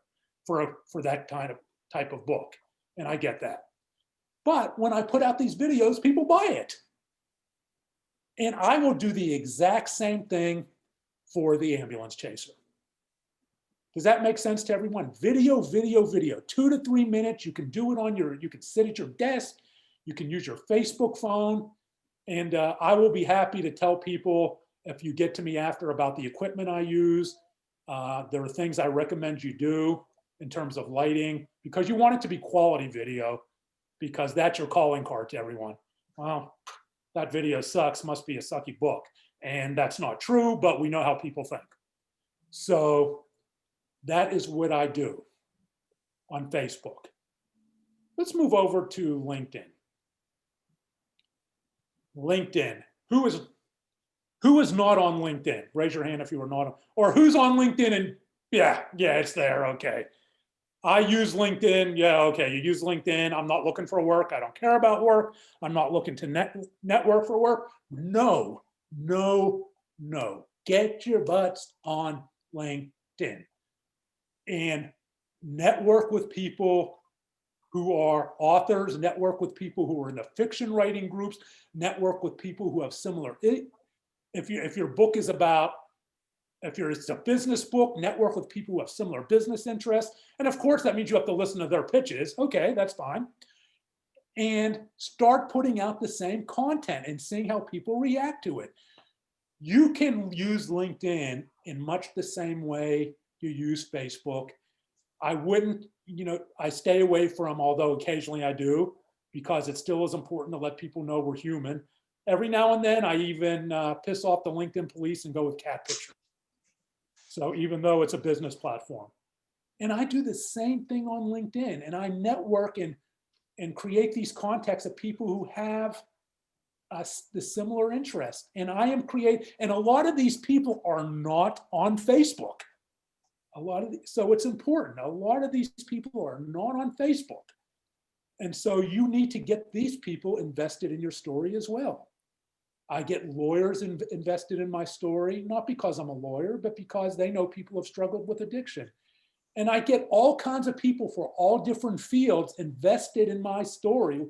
S3: for that type of book. And I get that. But when I put out these videos, people buy it. And I will do the exact same thing for The Ambulance Chaser. Does that make sense to everyone? Video, video, video, 2 to 3 minutes. You can do it you can sit at your desk. You can use your Facebook phone. And I will be happy to tell people, if you get to me after, about the equipment I use. There are things I recommend you do in terms of lighting, because you want it to be quality video, because that's your calling card to everyone. Well, that video sucks, must be a sucky book. And that's not true, but we know how people think. So that is what I do on Facebook. Let's move over to LinkedIn. LinkedIn. Who is not on LinkedIn? Raise your hand if you are not on, or who's on LinkedIn and yeah, it's there, okay. I use LinkedIn, yeah, okay, you use LinkedIn. I'm not looking for work. I don't care about work. I'm not looking to network for work. No. Get your butts on LinkedIn and network with people who are authors, network with people who are in the fiction writing groups, network with people who have similar, if your book is about, it's a business book, network with people who have similar business interests. And of course, that means you have to listen to their pitches. Okay, that's fine. And start putting out the same content and seeing how people react to it. You can use LinkedIn in much the same way you use Facebook. I wouldn't, I stay away from, although occasionally I do, because it still is important to let people know we're human. Every now and then, I even piss off the LinkedIn police and go with cat pictures. So even though it's a business platform. And I do the same thing on LinkedIn, and I network and create these contacts of people who have the similar interest. And and a lot of these people are not on Facebook. So it's important. A lot of these people are not on Facebook. And so you need to get these people invested in your story as well. I get lawyers invested in my story, not because I'm a lawyer, but because they know people have struggled with addiction. And I get all kinds of people for all different fields invested in my story.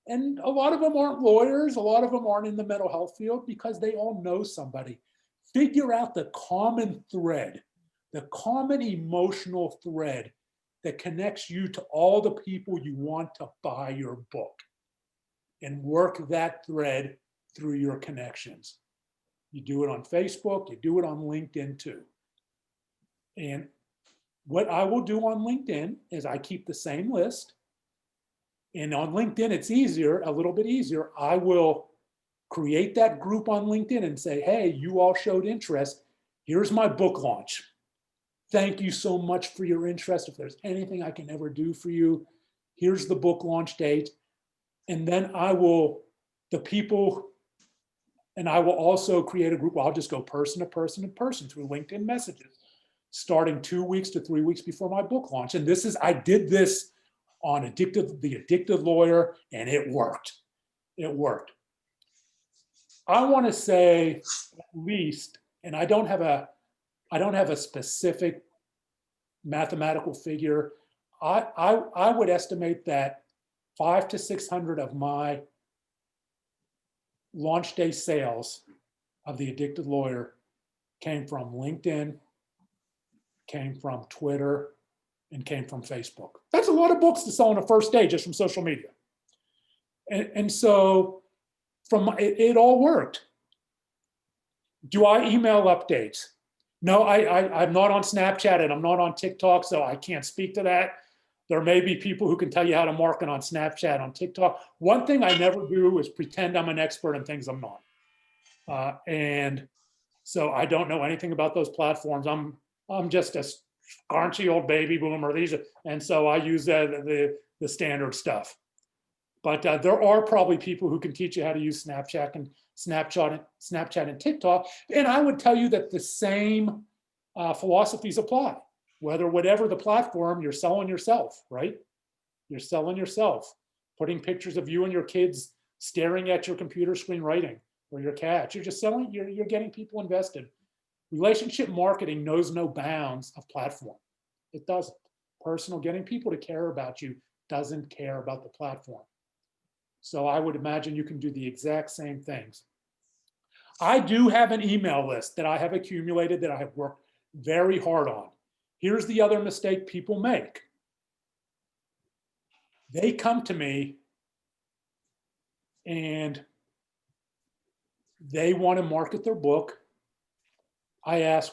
S3: And a lot of them aren't lawyers. A lot of them aren't in the mental health field, because they all know somebody. Figure out the common thread, the common emotional thread that connects you to all the people you want to buy your book, and work that thread through your connections. You do it on Facebook, you do it on LinkedIn too. And what I will do on LinkedIn is I keep the same list. And on LinkedIn, it's easier, a little bit easier. I will create that group on LinkedIn and say, hey, you all showed interest. Here's my book launch. Thank you so much for your interest. If there's anything I can ever do for you, here's the book launch date. And then I will also create a group where I'll just go person to person to person through LinkedIn messages, starting 2 weeks to 3 weeks before my book launch. And I did this on The Addicted Lawyer, and it worked. It worked. I want to say at least, and I don't have a specific mathematical figure. I would estimate that 500 to 600 of my launch day sales of The Addicted Lawyer came from LinkedIn, came from Twitter, and came from Facebook. That's a lot of books to sell on a first day just from social media. And so it all worked. Do I email updates? No, I'm not on Snapchat and I'm not on TikTok, so I can't speak to that. There may be people who can tell you how to market on Snapchat, on TikTok. One thing I never do is pretend I'm an expert in things I'm not. And so I don't know anything about those platforms. I'm just a scraunchy old baby boomer. And so I use the standard stuff. But there are probably people who can teach you how to use Snapchat and TikTok. And I would tell you that the same philosophies apply. whatever the platform, you're selling yourself, right? You're selling yourself, putting pictures of you and your kids staring at your computer screen writing, or your cat. You're just selling, you're getting people invested. Relationship marketing knows no bounds of platform. It doesn't. Personal, getting people to care about you doesn't care about the platform. So I would imagine you can do the exact same things. I do have an email list that I have accumulated that I have worked very hard on. Here's the other mistake people make. They come to me and they want to market their book. I ask,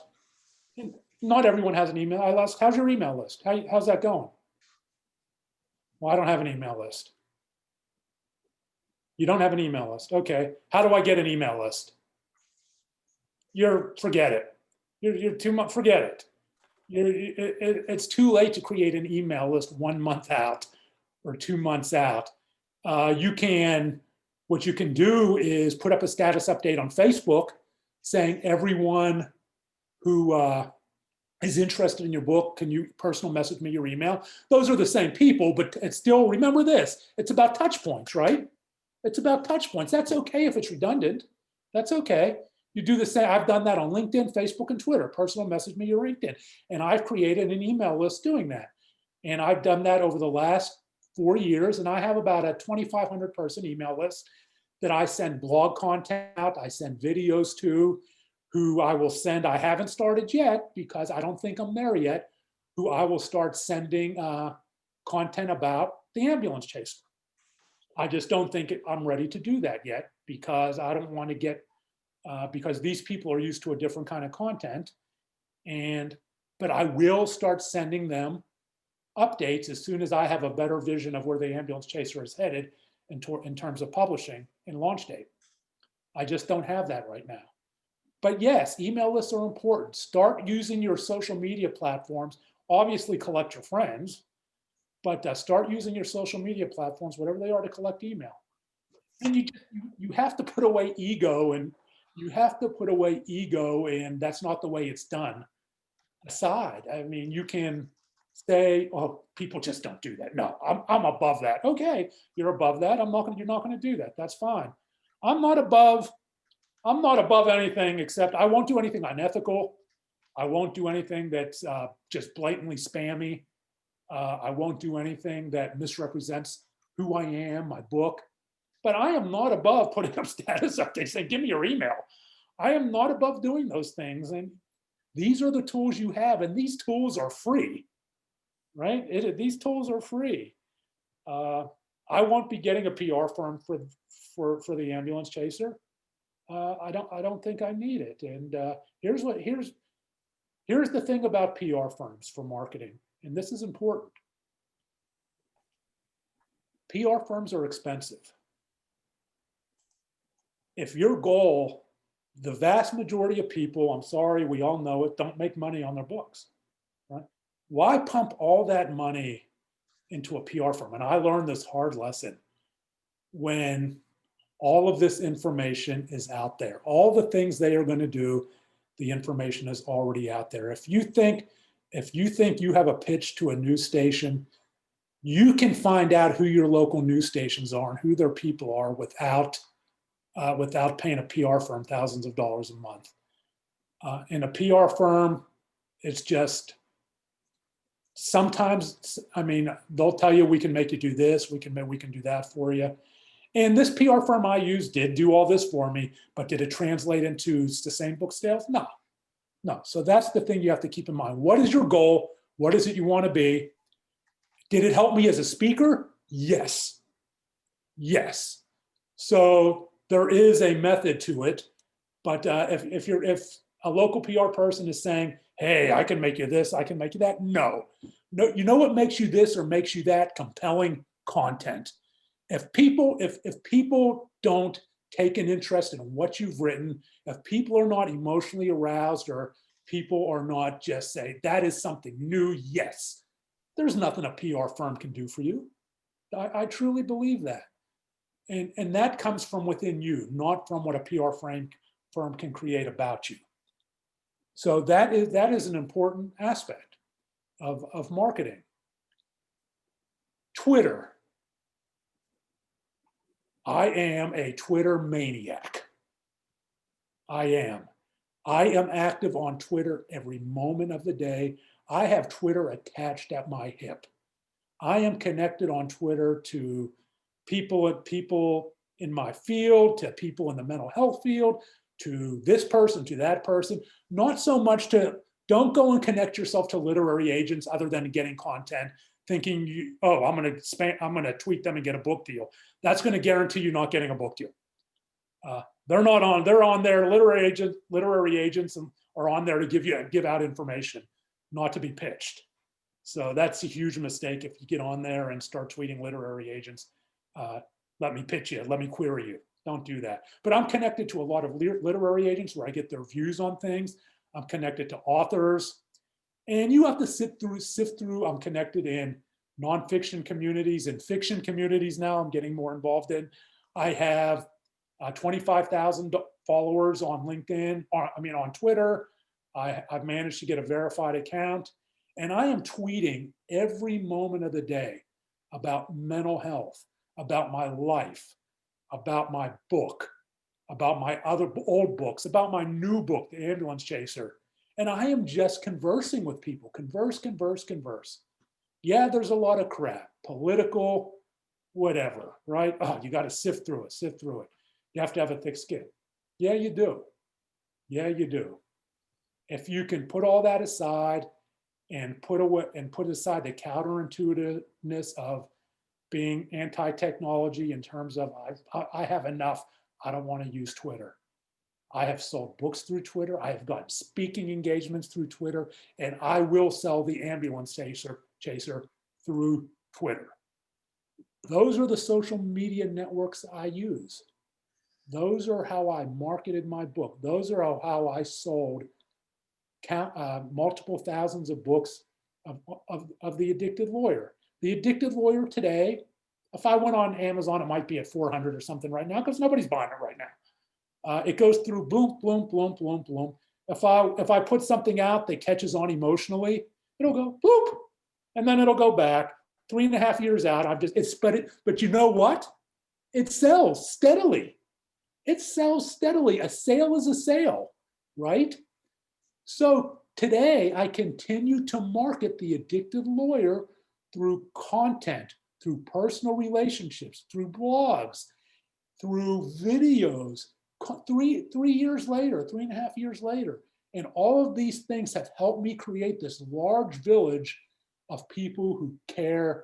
S3: not everyone has an email. I ask, how's your email list? How's that going? Well, I don't have an email list. You don't have an email list. Okay. How do I get an email list? Forget it. You're too much, forget it. It's too late to create an email list 1 month out or 2 months out. What you can do is put up a status update on Facebook saying everyone who is interested in your book, can you personal message me your email? Those are the same people, but it's still, remember this, it's about touch points, right? It's about touch points. That's okay if it's redundant. That's okay. You do the same. I've done that on LinkedIn, Facebook, and Twitter. Personal message me your LinkedIn. And I've created an email list doing that. And I've done that over the last 4 years. And I have about a 2,500 person email list that I send blog content out. I send videos to, who I will send. I haven't started yet because I don't think I'm there yet, who I will start sending content about the ambulance chaser. I just don't think I'm ready to do that yet because I don't want to get, because these people are used to a different kind of content. But I will start sending them updates as soon as I have a better vision of where the ambulance chaser is headed in terms of publishing and launch date. I just don't have that right now. But yes, email lists are important. Start using your social media platforms. Obviously collect your friends, but start using your social media platforms, whatever they are, to collect email. And you have to put away ego, and that's not the way it's done. Aside, I mean, you can say, "Oh, people just don't do that." No, I'm above that. Okay, you're above that. You're not going to do that. That's fine. I'm not above anything except I won't do anything unethical. I won't do anything that's just blatantly spammy. I won't do anything that misrepresents who I am, my book. But I am not above putting up status updates saying, give me your email. I am not above doing those things. And these are the tools you have. And these tools are free, right? These tools are free. I won't be getting a PR firm for the ambulance chaser. I don't think I need it. And here's the thing about PR firms for marketing, and this is important. PR firms are expensive. If your goal, the vast majority of people, I'm sorry, we all know it, don't make money on their books, right? Why pump all that money into a PR firm? And I learned this hard lesson when all of this information is out there. All the things they are going to do, the information is already out there. If you think you have a pitch to a news station, you can find out who your local news stations are and who their people are without paying a PR firm thousands of dollars a month. In a PR firm, it's just sometimes, I mean, they'll tell you we can make you do this, we can do that for you. And this PR firm I used did do all this for me, but did it translate into sustained book sales? No. So that's the thing you have to keep in mind. What is your goal? What is it you want to be? Did it help me as a speaker? Yes. So there is a method to it, but if a local PR person is saying, "Hey, I can make you this, I can make you that," no. You know what makes you this or makes you that? Compelling content. If people don't take an interest in what you've written, if people are not emotionally aroused, or people are not just say that is something new, yes, there's nothing a PR firm can do for you. I truly believe that. And that comes from within you, not from what a PR firm can create about you. So that is an important aspect. of marketing. Twitter. I am a Twitter maniac. I am. I am active on Twitter every moment of the day. I have Twitter attached at my hip. I am connected on Twitter to people in my field, to people in the mental health field, to this person, to that person. Not so much to, don't go and connect yourself to literary agents other than getting content, thinking I'm going to tweet them and get a book deal. That's going to guarantee you not getting a book deal. They're on there. Literary agents are on there to give out information, not to be pitched. So that's a huge mistake if you get on there and start tweeting literary agents. Let me pitch you, let me query you. Don't do that. But I'm connected to a lot of literary agents where I get their views on things. I'm connected to authors. And you have to sift through. I'm connected in nonfiction communities and fiction communities now. I'm getting more involved in. I have 25,000 followers on LinkedIn, on Twitter. I've managed to get a verified account. And I am tweeting every moment of the day about mental health, about my life, about my book, about my other old books, about my new book, The Ambulance Chaser. And I am just conversing with people, converse. Yeah, there's a lot of crap, political, whatever, right? Oh, you got to sift through it. You have to have a thick skin. Yeah, you do. If you can put all that aside and put aside the counterintuitiveness of being anti-technology in terms of I have enough, I don't want to use Twitter. I have sold books through Twitter. I have gotten speaking engagements through Twitter, and I will sell The Ambulance Chaser through Twitter. Those are the social media networks I use. Those are how I marketed my book. Those are how I sold multiple thousands of books of The Addicted Lawyer. The Addicted Lawyer today, if I went on Amazon, it might be at 400 or something right now because nobody's buying it right now. It goes through bloom. If I put something out that catches on emotionally, it'll go boop, and then it'll go back. 3.5 years out, but you know what? It sells steadily. A sale is a sale, right? So today I continue to market The Addicted Lawyer through content, through personal relationships, through blogs, through videos, 3.5 years later. And all of these things have helped me create this large village of people who care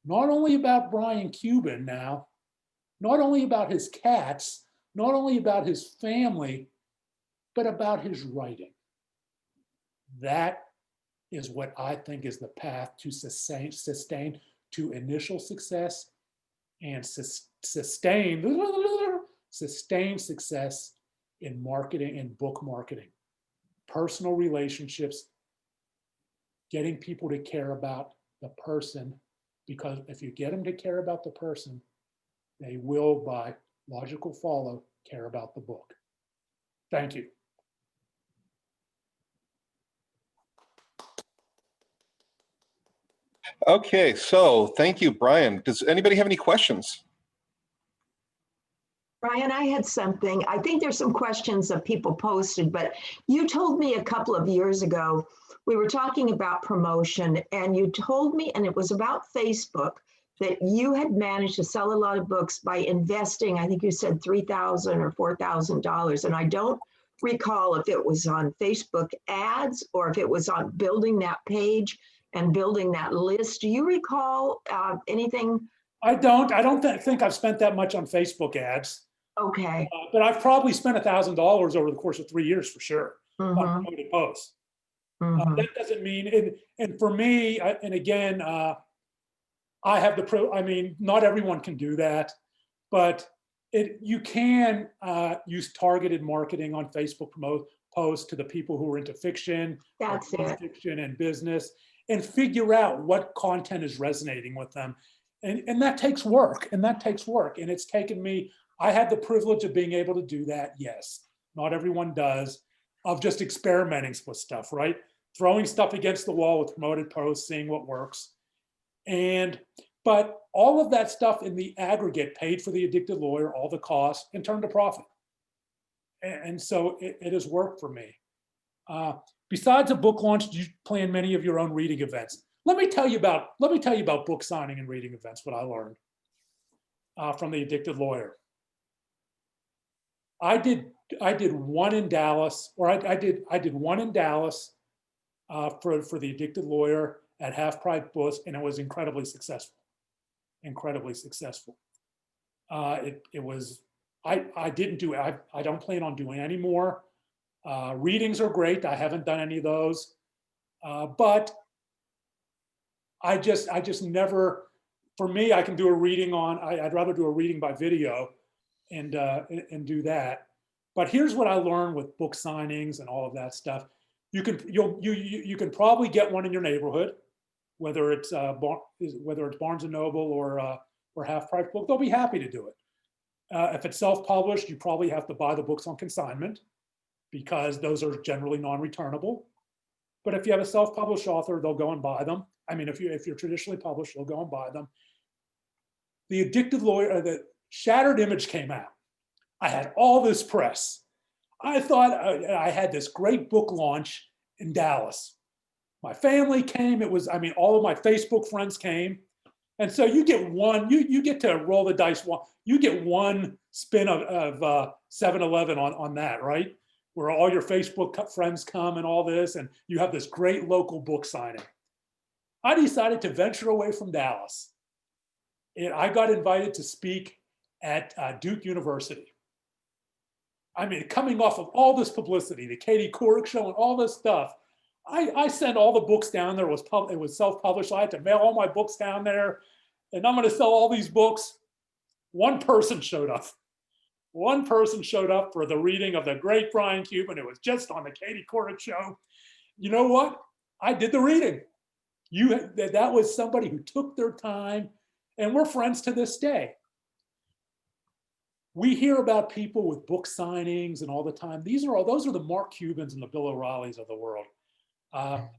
S3: not only about Brian Cuban now, not only about his cats, not only about his family, but about his writing. That is what I think is the path to sustain to initial success and sustain success in marketing and book marketing. Personal relationships, getting people to care about the person, because if you get them to care about the person, they will, by logical follow, care about the book. Thank you.
S2: Okay, so thank you, Brian. Does anybody have any questions?
S4: Brian, I had something. I think there's some questions that people posted, but you told me a couple of years ago, we were talking about promotion, and you told me, and it was about Facebook, that you had managed to sell a lot of books by investing, I think you said $3,000 or $4,000. And I don't recall if it was on Facebook ads or if it was on building that page and building that list. Do you recall anything?
S3: I don't think I've spent that much on Facebook ads.
S4: Okay.
S3: But I've probably spent $1,000 over the course of 3 years for sure on promoted posts. That doesn't mean, and for me, and again, I have not everyone can do that, but you can use targeted marketing on Facebook posts to the people who are into fiction, fiction and business, and figure out what content is resonating with them. And that takes work, and it's taken me, I had the privilege of being able to do that, yes. Not everyone does, of just experimenting with stuff, right? throwing stuff against the wall with promoted posts, seeing what works. But all of that stuff in the aggregate paid for the addicted lawyer, all the costs, and turned to profit. And so it has worked for me. Besides a book launch, you plan many of your own reading events. Let me tell you about book signing and reading events, what I learned from the addicted lawyer. I did one in Dallas, or I did one in Dallas for the addicted lawyer at half price books, and it was incredibly successful. Incredibly successful. I didn't do it. I don't plan on doing any more. Readings are great. I haven't done any of those, but I just never. For me, I can do a reading on. I'd rather do a reading by video, and do that. But here's what I learned with book signings and all of that stuff. You can probably get one in your neighborhood, whether it's Barnes and Noble or Half Price Book. They'll be happy to do it. If it's self-published, you probably have to buy the books on consignment because those are generally non-returnable. But if you have a self-published author, they'll go and buy them. I mean, if you're traditionally published, they'll go and buy them. The addicted lawyer, the Shattered Image came out. I had all this press. I thought I had this great book launch in Dallas. My family came. All of my Facebook friends came. And so you get one, you get to roll the dice. You get one spin of 7-Eleven on that, right? Where all your Facebook friends come and all this, and you have this great local book signing. I decided to venture away from Dallas. And I got invited to speak at Duke University. I mean, coming off of all this publicity, the Katie Couric show and all this stuff, I sent all the books down there. It was self-published. I had to mail all my books down there, and I'm going to sell all these books. One person showed up. One person showed up for the reading of the great Brian Cuban. It was just on the Katie Couric show. You know what? I did the reading. That was somebody who took their time, and we're friends to this day. We hear about people with book signings and all the time. Those are the Mark Cubans and the Bill O'Reillys of the world.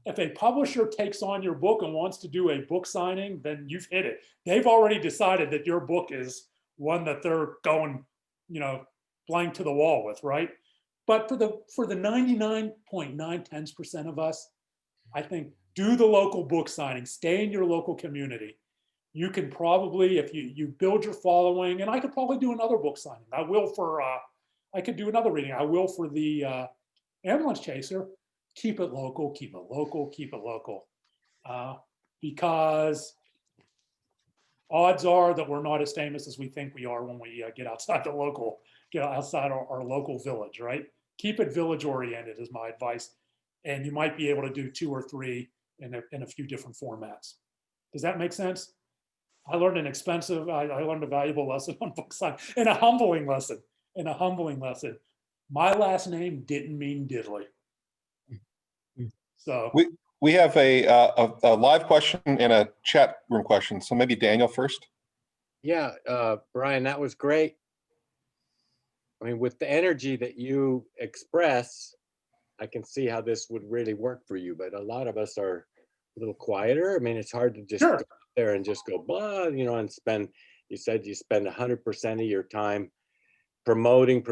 S3: If a publisher takes on your book and wants to do a book signing, then you've hit it. They've already decided that your book is one that they're going, blank to the wall with, right? But for the 99.9% of us, I think do the local book signing, stay in your local community. You can probably, if you build your following, and I could probably do another book signing. I could do another reading. I will for the Ambulance Chaser. Keep it local, keep it local, keep it local. Because odds are that we're not as famous as we think we are when we get outside our local village, right? Keep it village oriented is my advice. And you might be able to do 2 or 3 in a few different formats. Does that make sense? I learned I learned a valuable lesson on book signing, and a humbling lesson. My last name didn't mean diddly. So
S2: we have a live question and a chat room question. So maybe Daniel first.
S1: Yeah, Brian, that was great. I mean, with the energy that you express, I can see how this would really work for you. But a lot of us are a little quieter. I mean, it's hard to just go out there and just go blah, and spend. You said you spend 100% of your time promoting.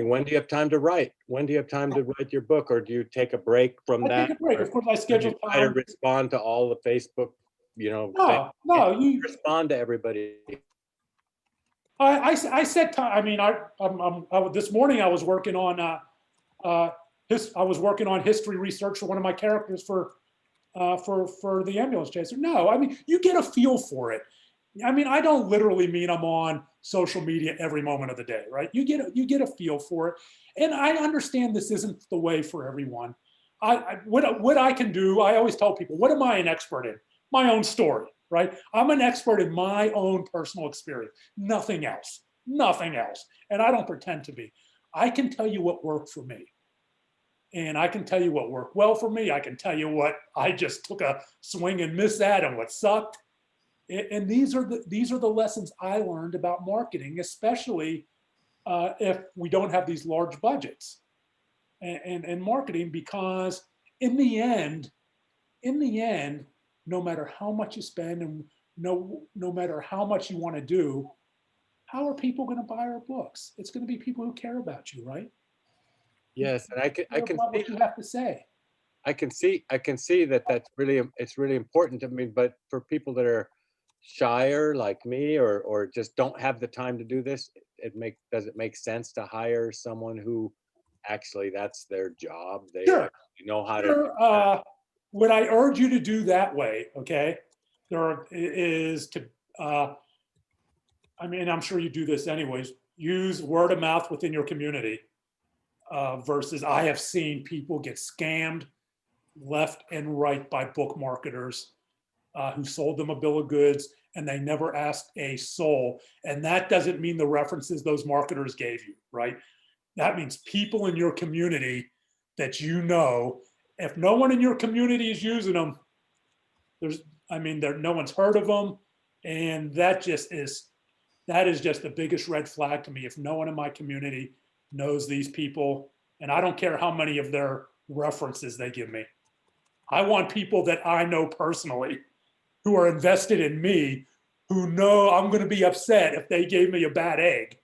S1: When do you have time to write? When do you have time to write your book, or do you take a break from that?
S3: Take a break. Of course, I schedule
S1: time. Try to respond to all the Facebook,
S3: No, you
S1: respond to everybody.
S3: I set time. I mean, this morning I was working on history research for one of my characters for the Ambulance Chaser. No, I mean, you get a feel for it. I mean, I don't literally mean I'm on social media every moment of the day, right? You get a feel for it, and I understand this isn't the way for everyone. What I can do, I always tell people, what am I an expert in? My own story, right? I'm an expert in my own personal experience, nothing else, and I don't pretend to be. I can tell you what worked for me, and I can tell you what worked well for me. I can tell you what I just took a swing and missed at, and what sucked. And these are the lessons I learned about marketing, especially if we don't have these large budgets and marketing, because in the end, no matter how much you spend and no matter how much you want to do, how are people going to buy our books? It's going to be people who care about you, right?
S1: Yes, and I
S3: Care
S1: can
S3: about
S1: see
S3: what you have to say.
S1: I can see that that's really it's really important to me. But for people that are shyer like me, or just don't have the time to do this, does it make sense to hire someone who actually that's their job? They
S3: Sure.
S1: actually know how to.
S3: Sure. What I urge you to do that way, okay, is to, I mean, I'm sure you do this anyways, use word of mouth within your community versus I have seen people get scammed left and right by book marketers who sold them a bill of goods and they never asked a soul. And that doesn't mean the references those marketers gave you, right? That means people in your community that you know. If no one in your community is using them, no one's heard of them. And that is just the biggest red flag to me. If no one in my community knows these people, and I don't care how many of their references they give me, I want people that I know personally who are invested in me, who know I'm going to be upset if they gave me a bad egg,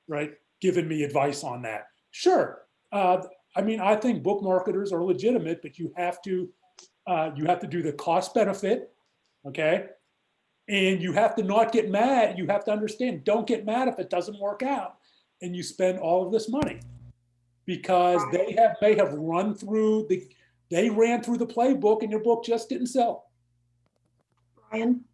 S3: right? Giving me advice on that. Sure. I think book marketers are legitimate, but you have to do the cost benefit, okay? And you have to not get mad. You have to understand, don't get mad if it doesn't work out and you spend all of this money, because they ran through the playbook and your book just didn't sell.
S4: Brian?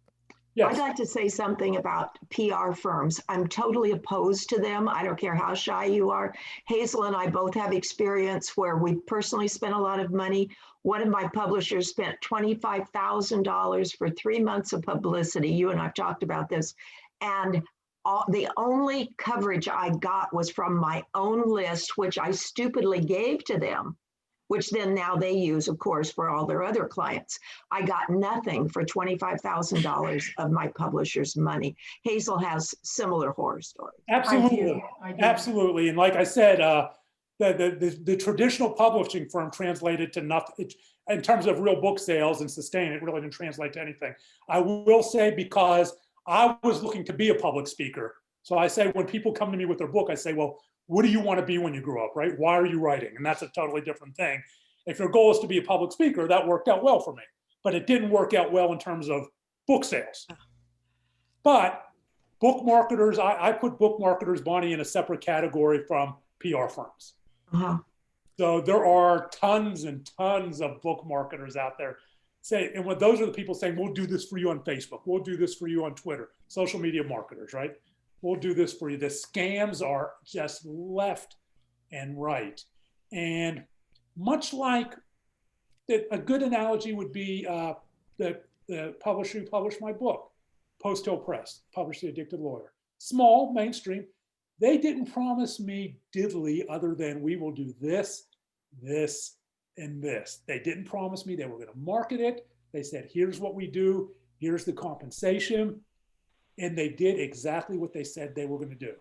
S3: Yes.
S4: I'd like to say something about PR firms. I'm totally opposed to them. I don't care how shy you are. Hazel and I both have experience where we personally spent a lot of money. One of my publishers spent $25,000 for 3 months of publicity. You and I've talked about this. And the only coverage I got was from my own list, which I stupidly gave to them, which then now they use, of course, for all their other clients. I got nothing for $25,000 of my publisher's money. Hazel has similar horror stories.
S3: Absolutely.
S5: I do.
S3: Absolutely. And like I said, the traditional publishing firm translated to nothing. In terms of real book sales and sustain, it really didn't translate to anything. I will say, because I was looking to be a public speaker. So I say, when people come to me with their book, I say, well, what do you want to be when you grow up, right? Why are you writing? And that's a totally different thing. If your goal is to be a public speaker, that worked out well for me, but it didn't work out well in terms of book sales. But book marketers, I put book marketers, Bonnie, in a separate category from PR firms.
S4: Uh-huh.
S3: So there are tons and tons of book marketers out there. Those are the people saying, we'll do this for you on Facebook. We'll do this for you on Twitter, social media marketers, right? We'll do this for you. The scams are just left and right. And much like a good analogy would be the publisher who published my book, Post Hill Press, published The Addicted Lawyer. Small, mainstream. They didn't promise me diddly other than we will do this, this, and this. They didn't promise me they were going to market it. They said, here's what we do. Here's the compensation. And they did exactly what they said they were going to do.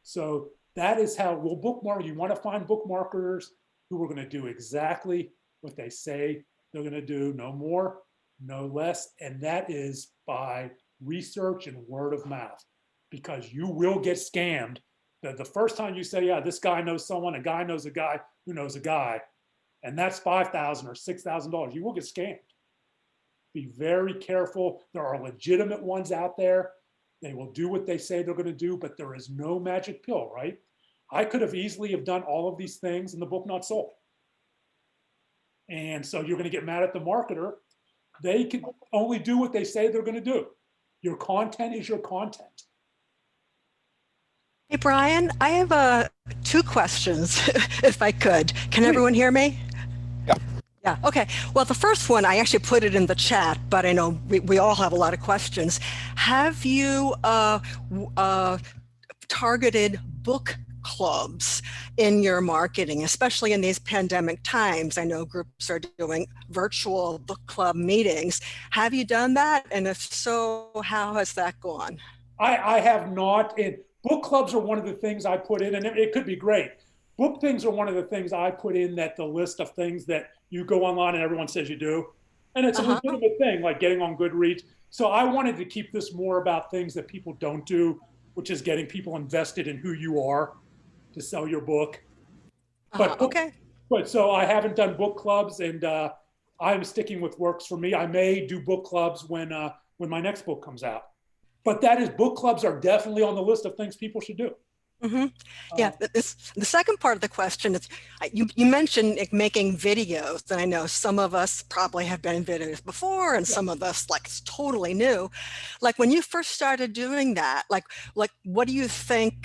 S3: So that is how we'll bookmark. You want to find bookmarkers who are going to do exactly what they say they're going to do, no more, no less. And that is by research and word of mouth, because you will get scammed. The first time you say, yeah, this guy knows someone, a guy knows a guy who knows a guy, and that's $5,000 or $6,000, you will get scammed. Be very careful. There are legitimate ones out there. They will do what they say they're going to do, but there is no magic pill, right? I could have easily have done all of these things and the book not sold. And so you're going to get mad at the marketer. They can only do what they say they're going to do. Your content is your content.
S6: Hey, Brian, I have 2 questions, if I could. Can everyone hear me?
S2: Yeah.
S6: Yeah, okay. Well, the first one, I actually put it in the chat, but I know we all have a lot of questions. Have you targeted book clubs in your marketing, especially in these pandemic times? I know groups are doing virtual book club meetings. Have you done that? And if so, how has that gone?
S3: I have not. Book clubs are one of the things I put in, and it could be great. Book things are one of the things I put in that the list of things that you go online and everyone says you do. And it's a
S6: Uh-huh.
S3: legitimate thing, like getting on Goodreads. So I wanted to keep this more about things that people don't do, which is getting people invested in who you are to sell your book. But
S6: Okay.
S3: but so I haven't done book clubs, and I'm sticking with works for me. I may do book clubs when my next book comes out. But book clubs are definitely on the list of things people should do.
S6: Mm-hmm. Yeah, the second part of the question is, you mentioned making videos, and I know some of us probably have been in videos before, and some of us like it's totally new. Like when you first started doing that, like what do you think?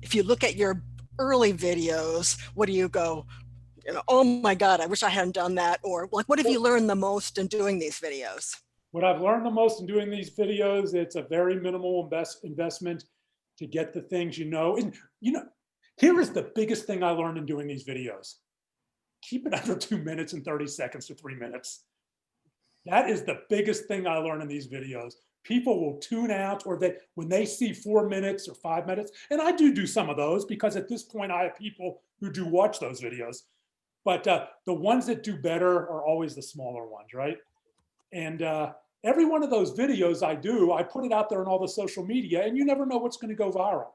S6: If you look at your early videos, what do you go? Oh my God, I wish I hadn't done that. Or like, what have you learned the most in doing these videos?
S3: What I've learned the most in doing these videos, it's a very minimal investment to get the things you know. And here is the biggest thing I learned in doing these videos. Keep it under 2 minutes and 30 seconds to 3 minutes. That is the biggest thing I learned in these videos. People will tune out, or when they see 4 minutes or 5 minutes, and I do some of those because at this point I have people who do watch those videos. But the ones that do better are always the smaller ones, right? And every one of those videos I put it out there on all the social media, and you never know what's going to go viral.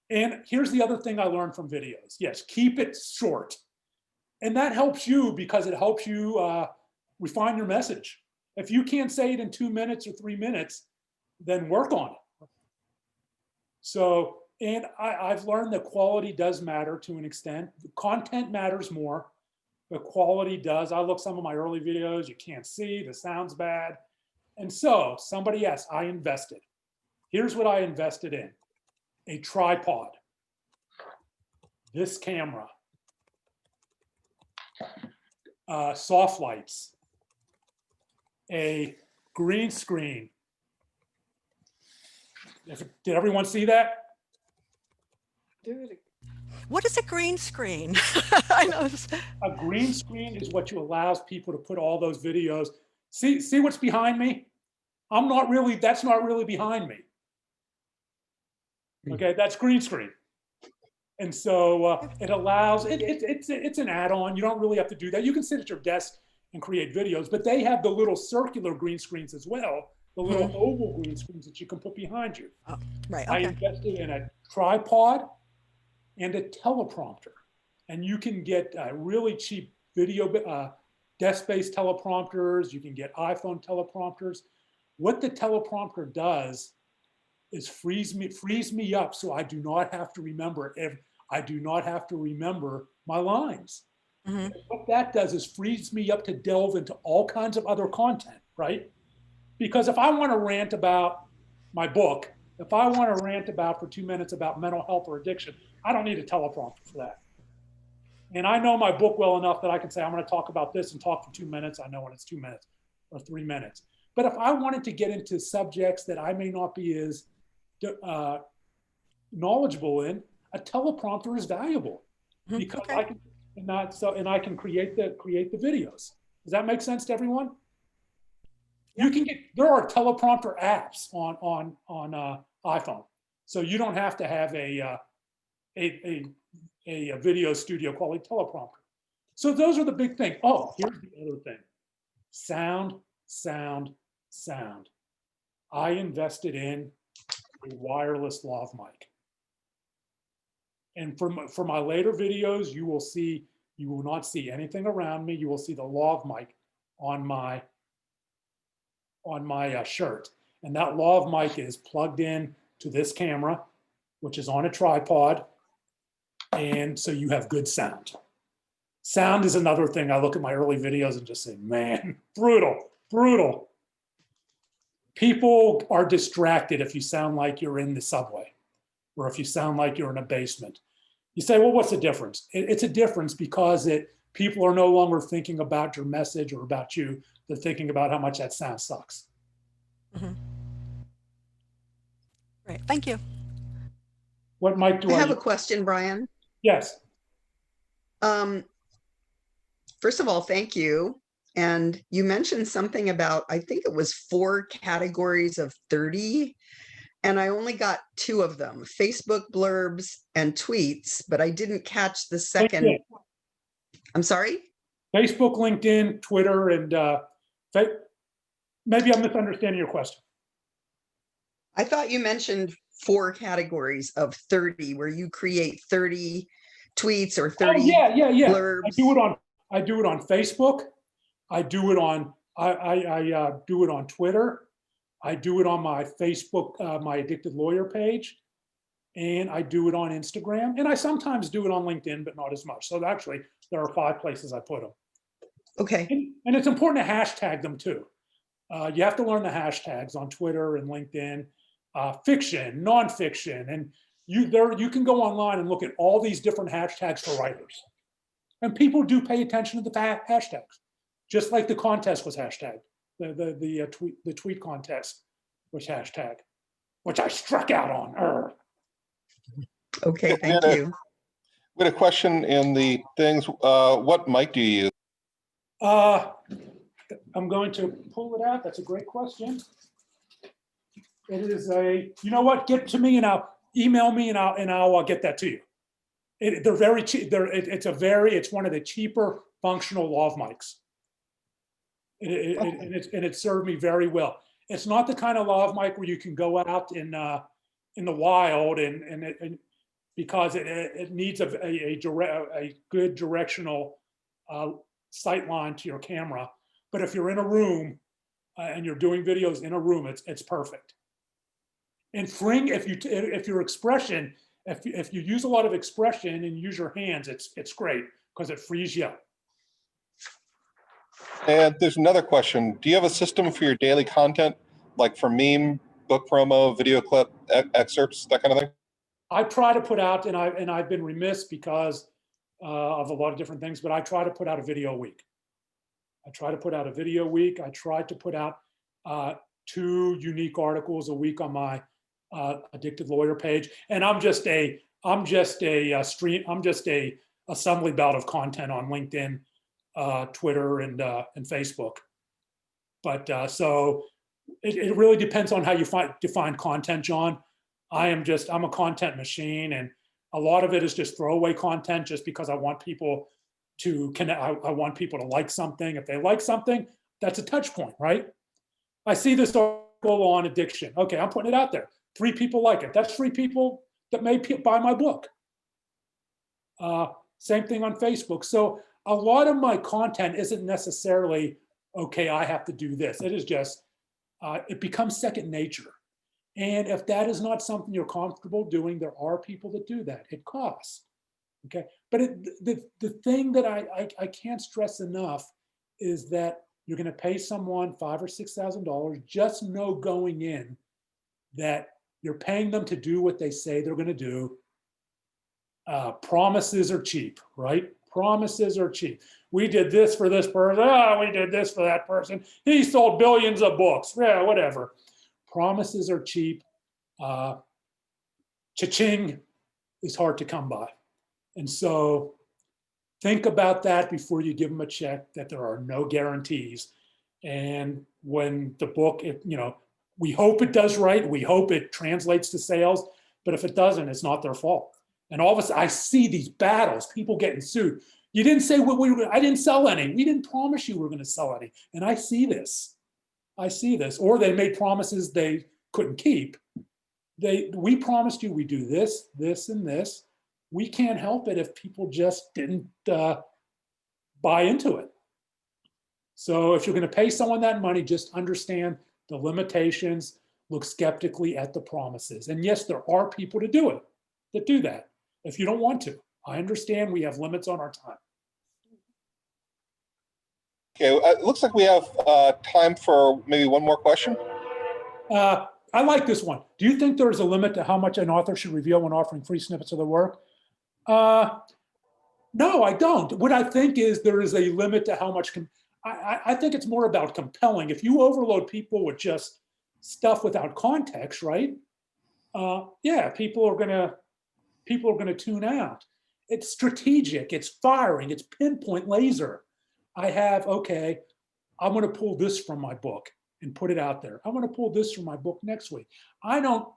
S3: And here's the other thing I learned from videos. Yes, keep it short. And that helps you because it helps you refine your message. If you can't say it in 2 minutes or 3 minutes, then work on it. So, and I've learned that quality does matter to an extent. The content matters more, but quality does. I look some of my early videos, you can't see, the sound's bad. And so somebody asked, I invested. Here's what I invested in: a tripod, this camera, soft lights, a green screen. Did everyone see that?
S6: What is a green screen? I know.
S3: A green screen is what allows people to put all those videos. See what's behind me? That's not really behind me. Okay, that's green screen. And so it allows, it's an add-on. You don't really have to do that. You can sit at your desk and create videos, but they have the little circular green screens as well, the little oval green screens that you can put behind you.
S6: Oh, right,
S3: I
S6: okay.
S3: invested in a tripod and a teleprompter. And you can get really cheap video desk-based teleprompters. You can get iPhone teleprompters. What the teleprompter does is frees me up, so I do not have to remember my lines. Mm-hmm. What that does is frees me up to delve into all kinds of other content, right? Because if I want to rant about my book, if I want to rant for 2 minutes about mental health or addiction, I don't need a teleprompter for that. And I know my book well enough that I can say, I'm going to talk about this and talk for 2 minutes. I know when it's 2 minutes or 3 minutes. But if I wanted to get into subjects that I may not be as knowledgeable in, a teleprompter is valuable because I can create the videos. Does that make sense to everyone? Yep. There are teleprompter apps on iPhone, so you don't have to have a video studio quality teleprompter. So those are the big things. Oh, here's the other thing: sound. I invested in a wireless lav mic. And for my later videos, you will not see anything around me. You will see the lav mic on my shirt. And that lav mic is plugged in to this camera, which is on a tripod. And so you have good sound. Sound is another thing. I look at my early videos and just say, man, brutal. People are distracted if you sound like you're in the subway or if you sound like you're in a basement. You say, well, what's the difference? It's a difference because people are no longer thinking about your message or about you. They're thinking about how much that sound sucks.
S6: Mm-hmm. Right. Thank you.
S3: What mic do I
S7: have a question, Brian?
S3: Yes.
S7: First of all, thank you. And you mentioned something about, I think it was 4 categories of 30, and I only got 2 of them, Facebook blurbs and tweets, but I didn't catch the second.
S3: LinkedIn.
S7: I'm sorry?
S3: Facebook, LinkedIn, Twitter, and maybe I'm misunderstanding your question.
S7: I thought you mentioned 4 categories of 30 where you create 30 tweets or 30
S3: Oh yeah.
S7: blurbs.
S3: I do it on Facebook. I do it on I do it on Twitter. I do it on my Facebook, my Addicted Lawyer page, and I do it on Instagram, and I sometimes do it on LinkedIn, but not as much. So actually, there are 5 places I put them.
S7: Okay.
S3: And it's important to hashtag them too. You have to learn the hashtags on Twitter and LinkedIn, fiction, nonfiction, and you can go online and look at all these different hashtags for writers. And people do pay attention to the hashtags, just like the contest was hashtagged. The tweet contest was hashtag, which I struck out on.
S7: Okay, thank you.
S2: We had a question in the things. What mic do you use?
S3: I'm going to pull it out. That's a great question. It is you know what? Get to me and I'll email me and I'll get that to you. They're very cheap. It's one of the cheaper functional lav mics. And it served me very well. It's not the kind of lav mic where you can go out in the wild and because it needs a good directional sight line to your camera. But if you're in a room and you're doing videos in a room, it's perfect. And freeing, if your expression, if you use a lot of expression and use your hands, it's great because it frees you up.
S2: And there's another question. Do you have a system for your daily content, like for meme, book promo, video clip, excerpts, that kind of thing?
S3: I try to put out, and I've been remiss because of a lot of different things, but I try to put out a video a week. I try to put out a video a week. I try to put out 2 unique articles a week on my Addicted Lawyer page, and I'm just a assembly belt of content on LinkedIn, Twitter, and Facebook. But so it really depends on how you define content, John. I'm a content machine, and a lot of it is just throwaway content, just because I want people to connect. I want people to like something. If they like something, that's a touch point, right? I see this article on addiction. Okay, I'm putting it out there. 3 people like it. That's 3 people that may buy my book. Same thing on Facebook. So a lot of my content isn't necessarily, okay, I have to do this. It is just, it becomes second nature. And if that is not something you're comfortable doing, there are people that do that. It costs. Okay. But the thing that I can't stress enough is that you're going to pay someone $5,000 or $6,000. Just know going in that you're paying them to do what they say they're going to do. Promises are cheap, right? Promises are cheap. We did this for this person. We did this for that person. He sold billions of books. Yeah, whatever. Promises are cheap. Cha-ching is hard to come by. And so think about that before you give them a check, that there are no guarantees. And when the book, we hope it does right. We hope it translates to sales. But if it doesn't, it's not their fault. And all of a sudden, I see these battles, people getting sued. You didn't say I didn't sell any. We didn't promise you we were going to sell any. And I see this. Or they made promises they couldn't keep. We promised you we do this, this, and this. We can't help it if people just didn't buy into it. So if you're going to pay someone that money, just understand the limitations, look skeptically at the promises. And yes, there are people that do that. If you don't want to, I understand we have limits on our time.
S2: Okay, it looks like we have time for maybe one more question.
S3: I like this one. Do you think there is a limit to how much an author should reveal when offering free snippets of their work? No, I don't. What I think is there is a limit to how much. I think it's more about compelling. If you overload people with just stuff without context, right? Yeah, people are gonna tune out. It's strategic. It's firing. It's pinpoint laser. I'm going to pull this from my book and put it out there. I'm going to pull this from my book next week. I don't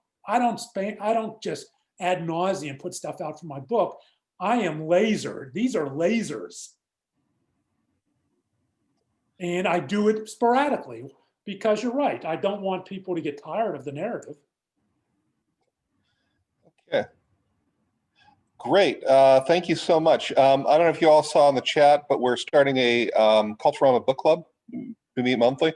S3: just ad nauseum put stuff out from my book. I am laser. These are lasers. And I do it sporadically because you're right. I don't want people to get tired of the narrative.
S2: Okay. Great. Thank you so much. I don't know if you all saw in the chat, but we're starting a Culturama book club. We meet monthly.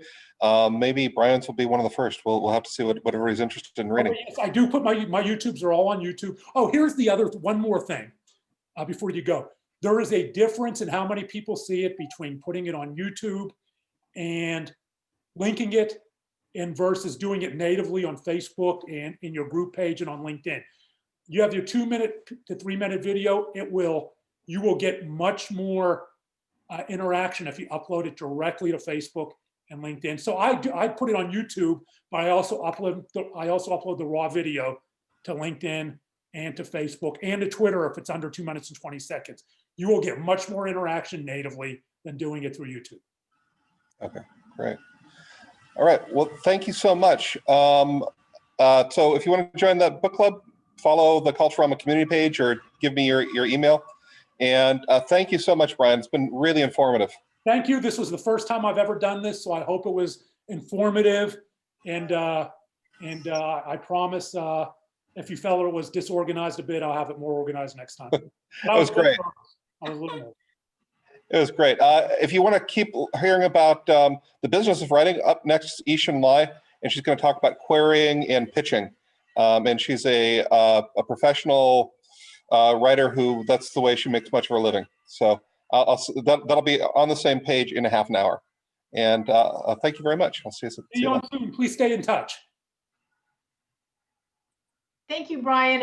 S2: Maybe Brian's will be one of the first. We'll have to see what everybody's interested in reading.
S3: Oh, yes, I do put my YouTubes are all on YouTube. Oh, here's the other one more thing before you go. There is a difference in how many people see it between putting it on YouTube and linking it and versus doing it natively on Facebook and in your group page and on LinkedIn. You have your 2-minute to 3-minute video. You will get much more interaction if you upload it directly to Facebook and LinkedIn. So I put it on YouTube, but I also upload the raw video to LinkedIn and to Facebook and to Twitter if it's under 2 minutes and 20 seconds. You will get much more interaction natively than doing it through YouTube.
S2: Okay, great. All right, well, thank you so much. So if you want to join the book club, follow the Culturama community page or give me your email. And thank you so much, Brian. It's been really informative.
S3: Thank you. This was the first time I've ever done this, so I hope it was informative. And I promise if you felt it was disorganized a bit, I'll have it more organized next time.
S2: It was great.
S3: I was a little nervous.
S2: It was great. If you want to keep hearing about the business of writing, up next, Ishan Lai, and she's going to talk about querying and pitching. And she's a professional writer who that's the way she makes much of her living. So that'll be on the same page in a half an hour. And thank you very much. I'll see you
S3: on soon. Please stay in touch.
S8: Thank you, Brian.